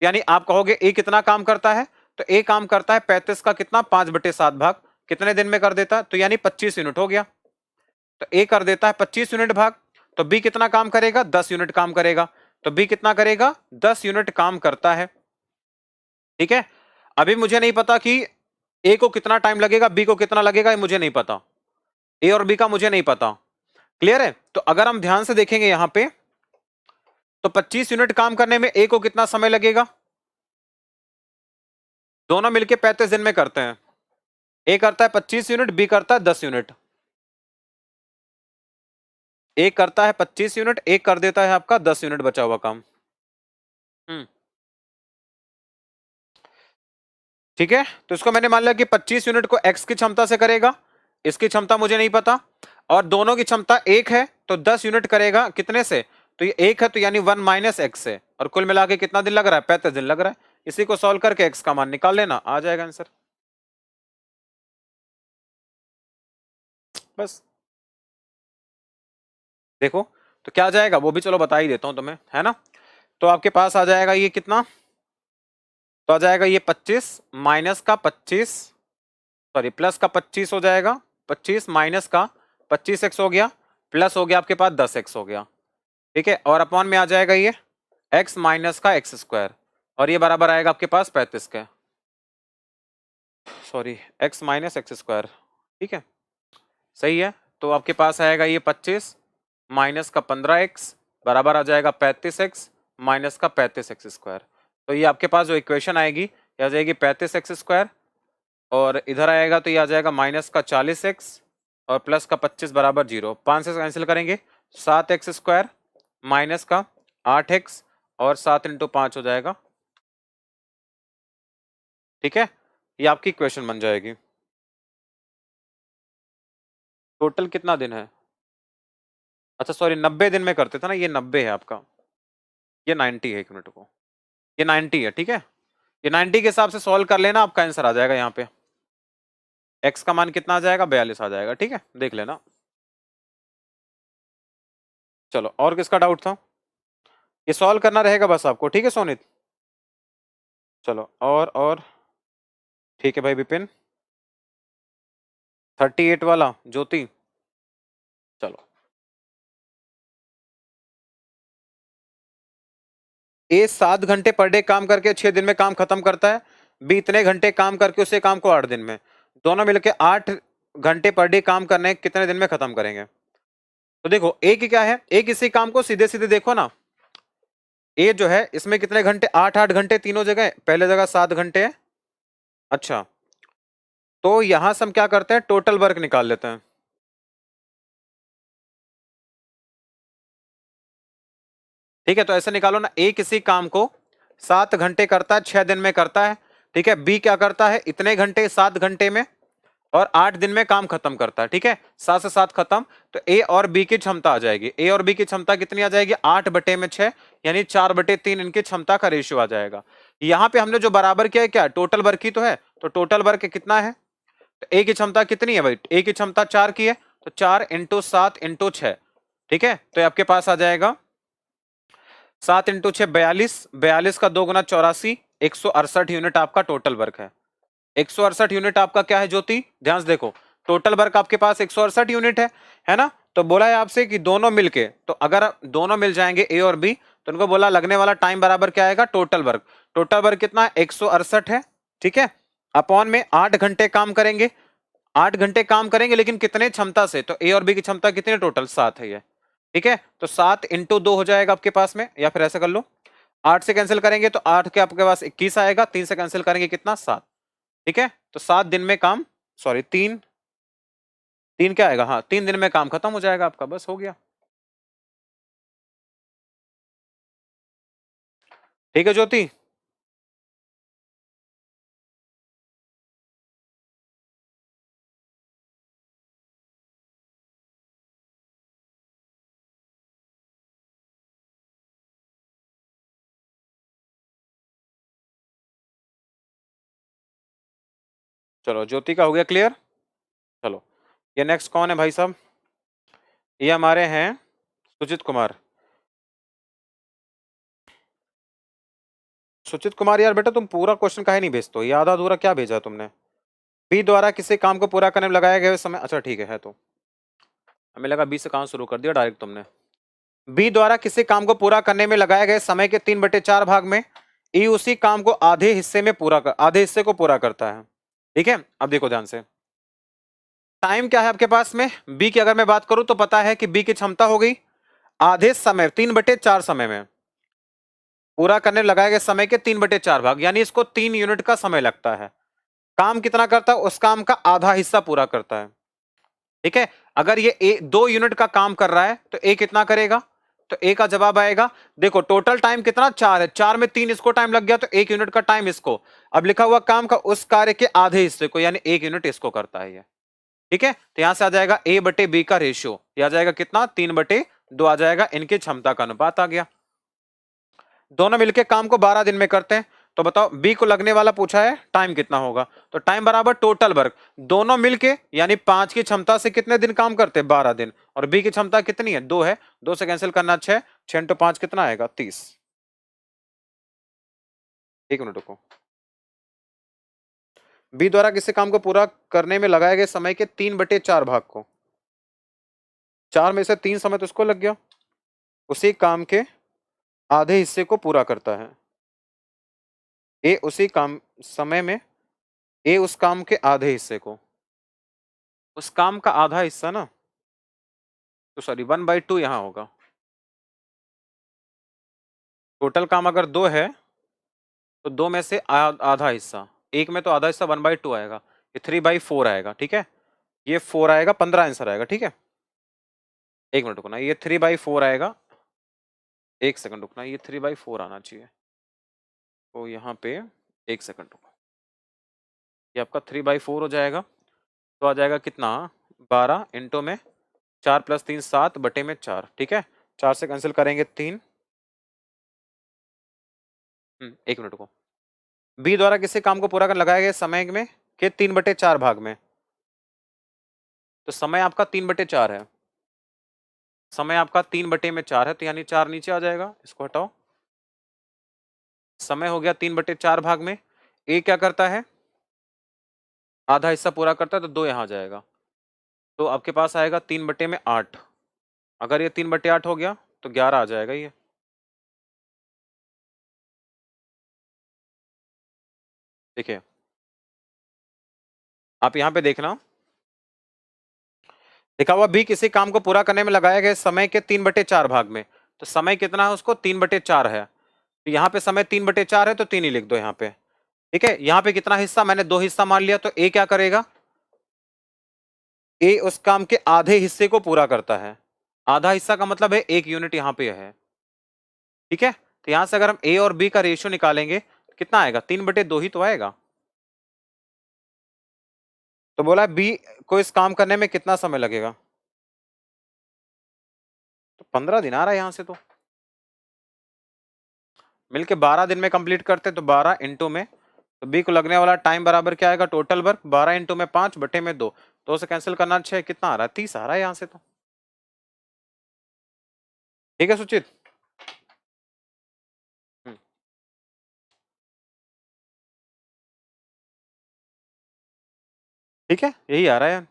यानी आप कहोगे ए कितना काम करता है, तो ए काम करता है 35 का कितना, 5/7 भाग, कितने दिन में कर देता है, तो यानी 25 यूनिट हो गया। तो ए कर देता है 25 यूनिट भाग, तो बी कितना काम करेगा, 10 यूनिट काम करेगा। तो बी कितना करेगा, 10 यूनिट काम करता है। ठीक है, अभी मुझे नहीं पता कि ए को कितना टाइम लगेगा, बी को कितना लगेगा, ये मुझे नहीं पता, ए और बी का मुझे नहीं पता। क्लियर है। तो अगर हम ध्यान से देखेंगे यहां पे, तो 25 यूनिट काम करने में ए को कितना समय लगेगा, दोनों मिलके 35 दिन में करते हैं। ए करता है 25 यूनिट, बी करता है 10 यूनिट। एक करता है 25 यूनिट, एक कर देता है आपका 10 यूनिट बचा हुआ काम। ठीक है, तो इसको मैंने मान लिया कि 25 यूनिट को x की क्षमता से करेगा, इसकी क्षमता मुझे नहीं पता, और दोनों की क्षमता एक है तो 10 यूनिट करेगा कितने से, तो ये एक है तो यानी 1 माइनस एक्स से, और कुल मिला के कितना दिन लग रहा है, 35 दिन लग रहा है। इसी को सॉल्व करके x का मान निकाल लेना, आ जाएगा आंसर। बस देखो, तो क्या आ जाएगा वो भी चलो बता ही देता हूं तुम्हें, है ना। तो आपके पास आ जाएगा ये कितना, तो आ जाएगा ये 25 माइनस का 25, सॉरी प्लस का 25 हो जाएगा, 25 माइनस का 25x हो गया, प्लस हो गया आपके पास 10x हो गया। ठीक है, और अपॉन में आ जाएगा ये x माइनस का एक्स स्क्वायर, और ये बराबर आएगा आपके पास 35 के, sorry x minus x square. ठीक है, सही है। तो आपके पास आएगा ये 25 माइनस का 15x बराबर आ जाएगा 35x माइनस का 35x स्क्वायर। तो ये आपके पास जो इक्वेशन आएगी ये आ जाएगी 35x स्क्वायर, और इधर आएगा तो ये आ जाएगा माइनस का 40x और प्लस का 25 बराबर 0, 5 से कैंसिल करेंगे, 7x स्क्वायर माइनस का 8x और 7 इंटू 5 हो जाएगा। ठीक है, ये आपकी इक्वेशन बन जाएगी। टोटल कितना दिन है, अच्छा सॉरी 90 दिन में करते थे ना, ये 90 है आपका, ये 90 है, एक मिनट को, ये 90 है। ठीक है, ये 90 के हिसाब से सॉल्व कर लेना, आपका आंसर आ जाएगा यहाँ पे। x का मान कितना आ जाएगा, 42 आ जाएगा। ठीक है, देख लेना। चलो, और किसका डाउट था, ये सॉल्व करना रहेगा बस आपको। ठीक है सोनित, चलो और ठीक है भाई विपिन, 38 वाला ज्योति, चलो। ए 7 घंटे पर डे काम करके 6 दिन में काम खत्म करता है, बी इतने घंटे काम करके उसे काम को 8 दिन में, दोनों मिलके 8 घंटे पर डे काम करने कितने दिन में खत्म करेंगे। तो देखो ए की क्या है, ए किसी काम को सीधे सीधे देखो ना, ए जो है इसमें कितने घंटे, 8 घंटे तीनों जगह, पहले जगह 7 घंटे है। अच्छा, तो यहां से हम क्या करते हैं, टोटल वर्क निकाल लेते हैं। ठीक है, तो ऐसे निकालो ना, ए किसी काम को 7 घंटे करता है, 6 दिन में करता है। ठीक है, बी क्या करता है, इतने घंटे 7 घंटे में और 8 दिन में काम खत्म करता है। ठीक है, 7 से 7 खत्म, तो ए और बी की क्षमता आ जाएगी, ए और बी की क्षमता कितनी आ जाएगी, 8/6 यानी 4/3 इनकी क्षमता का रेशियो आ जाएगा। यहां पे हमने जो बराबर किया है क्या, टोटल वर्क ही तो है, तो टोटल वर्क कितना है, तो ए की क्षमता कितनी है भाई, ए की क्षमता 4 की है, तो 4 इंटू 7 इंटू 6। ठीक है, तो आपके पास आ जाएगा 7 इंटू 6 42, 42 का 2 गुना 84, 168 यूनिट आपका टोटल वर्क है। 168 यूनिट आपका क्या है ज्योति, ध्यान से देखो, टोटल वर्क आपके पास 168 यूनिट है ना। तो बोला है आपसे कि दोनों मिलके, तो अगर दोनों मिल जाएंगे ए और बी, तो उनको बोला लगने वाला टाइम बराबर क्या आएगा, टोटल वर्क। टोटल वर्क कितना है, 168 है। ठीक है, अपॉन में 8 घंटे काम करेंगे, 8 घंटे काम करेंगे लेकिन कितने क्षमता से, तो ए और बी की क्षमता कितनी, टोटल 7 है ये। ठीक है, तो 7 इंटू 2 हो जाएगा आपके पास में, या फिर ऐसा कर लो, 8 से कैंसिल करेंगे तो 8 के आपके पास 21 आएगा, 3 से कैंसिल करेंगे कितना, 7। ठीक है, तो 7 दिन में काम, सॉरी 3, 3 क्या आएगा, हाँ 3 दिन में काम खत्म हो जाएगा आपका, बस हो गया। ठीक है ज्योति, चलो ज्योति का हो गया क्लियर। चलो ये नेक्स्ट कौन है भाई साहब, ये हमारे हैं सुचित कुमार। सुचित कुमार यार बेटा तुम पूरा क्वेश्चन काहे नहीं भेजते हो, ये आधा अधूरा क्या भेजा तुमने। बी द्वारा किसी काम को पूरा करने में लगाया गया समय, अच्छा ठीक है तो हमें लगा बी से काम शुरू कर दिया डायरेक्ट तुमने। बी द्वारा किसी काम को पूरा करने में लगाए गए समय के 3/4 भाग में ई उसी काम को आधे हिस्से को पूरा करता है। ठीक है अब देखो ध्यान से, टाइम क्या है आपके पास में, बी की अगर मैं बात करूं तो पता है कि बी की क्षमता हो गई आधे समय 3/4 समय में पूरा करने में लगाए गए समय के 3/4 भाग, यानी इसको 3 यूनिट का समय लगता है। काम कितना करता है, उस काम का आधा हिस्सा पूरा करता है। ठीक है अगर ये 2 यूनिट का काम कर रहा है तो ए कितना करेगा, तो ए का जवाब आएगा, देखो टोटल टाइम कितना 4 है, 4 में 3 इसको टाइम लग गया तो 1 यूनिट का टाइम इसको, अब लिखा हुआ काम का उस कार्य के आधे हिस्से को यानी 1 यूनिट इसको करता है ये। ठीक है तो यहां से आ जाएगा ए बटे बी का रेशियो, यह आ जाएगा कितना 3/2 आ जाएगा, इनकी क्षमता का अनुपात आ गया। दोनों मिलके काम को 12 दिन में करते हैं, तो बताओ बी को लगने वाला पूछा है टाइम कितना होगा, तो टाइम बराबर टोटल वर्क दोनों मिलके यानी 5 की क्षमता से कितने दिन काम करते हैं 12 दिन, और बी की क्षमता कितनी है 2 है, 2 से कैंसिल करना 6, 6 इंटू 5 कितना आएगा 30। 1 मिनट रुको, बी द्वारा किसी काम को पूरा करने में लगाए गए समय के 3/4 भाग को, 4 में से 3 समय तो इसको लग गया, उसी काम के आधे हिस्से को पूरा करता है। ए उसी काम समय में ए उस काम के आधे हिस्से को, उस काम का आधा हिस्सा ना, तो सॉरी 1/2 यहां होगा, टोटल काम अगर 2 है तो 2 में से आधा हिस्सा, एक में तो आधा हिस्सा 1/2 आएगा, ये 3/4 आएगा। ठीक है ये 4 आएगा, 15 आंसर आएगा। ठीक है 1 मिनट रुकना, ये 3/4 आएगा, 1 सेकंड रुकना, ये 3/4 आना चाहिए, तो यहाँ पे 1 सेकंड रुको, ये आपका 3/4 हो जाएगा, तो आ जाएगा कितना 12 इंटू में 4 + 3 7 बटे में 4। ठीक है 4 से कैंसिल करेंगे 3, 1 मिनट को, बी द्वारा किसी काम को पूरा कर लगाए गए समय में के 3/4 भाग में, तो समय आपका 3/4 है, समय आपका 3/4 है, तो यानी 4 नीचे आ जाएगा, इसको हटाओ, समय हो गया 3/4 भाग में, ए क्या करता है आधा हिस्सा पूरा करता है, तो 2 यहां आ जाएगा, तो आपके पास आएगा 3/8, अगर ये 3/8 हो गया तो 11 आ जाएगा ये। देखिए आप यहां पे देखना, लिखा हुआ बी किसी काम को पूरा करने में लगाए गए समय के 3/4 भाग में, तो समय कितना है उसको 3/4 है, तो यहाँ पे समय 3/4 है तो 3 ही लिख दो यहाँ पे। ठीक है यहाँ पे कितना हिस्सा, मैंने 2 हिस्सा मान लिया, तो ए क्या करेगा, ए उस काम के आधे हिस्से को पूरा करता है, आधा हिस्सा का मतलब है 1 यूनिट यहाँ पे है। ठीक है तो यहां से अगर हम ए और बी का रेशियो निकालेंगे तो कितना आएगा 3/2 ही तो आएगा, तो बोला बी को इस काम करने में कितना समय लगेगा, तो 15 दिन आ रहा है यहां से, तो मिलके 12 दिन में कंप्लीट करते, तो 12 इंटू में, तो बी को लगने वाला टाइम बराबर क्या आएगा टोटल वर्क 12 इंटू में 5 बटे में 2, 2 से कैंसिल करना 6 कितना आ रहा है 30 आ रहा है यहां से तो। ठीक है सुचित, हम्म, ठीक है यही आ रहा है।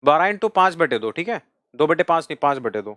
12 इंटू 5 बटे 2, ठीक है 2/5 नहीं 5/2।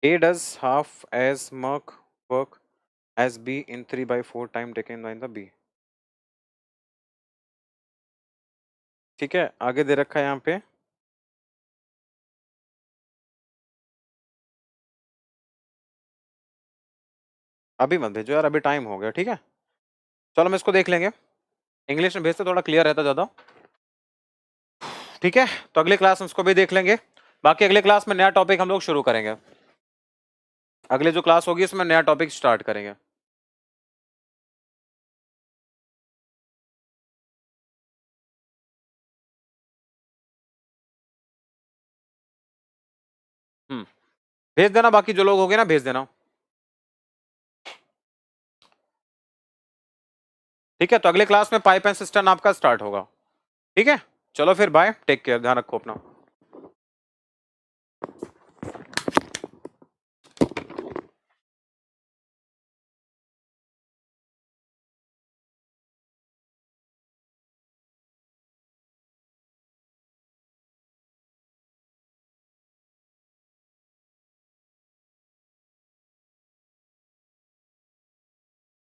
A does half as much work as B in 3/4 time taken by the B. ठीक है, आगे दे रखा है यहाँ पे अभी मत भेजो यार, अभी टाइम हो गया। ठीक है, चलो हम इसको देख लेंगे, इंग्लिश में भेजते थोड़ा क्लियर रहता ज्यादा। ठीक है, तो अगली क्लास में इसको भी देख लेंगे। बाकी अगले क्लास में नया टॉपिक हम लोग शुरू करेंगे। अगले जो क्लास होगी उसमें नया टॉपिक स्टार्ट करेंगे। भेज देना, बाकी जो लोग होंगे ना भेज देना। ठीक है, तो अगले क्लास में पाइप एंड सिस्टम आपका स्टार्ट होगा। ठीक है, चलो फिर बाय, टेक केयर, ध्यान रखो अपना।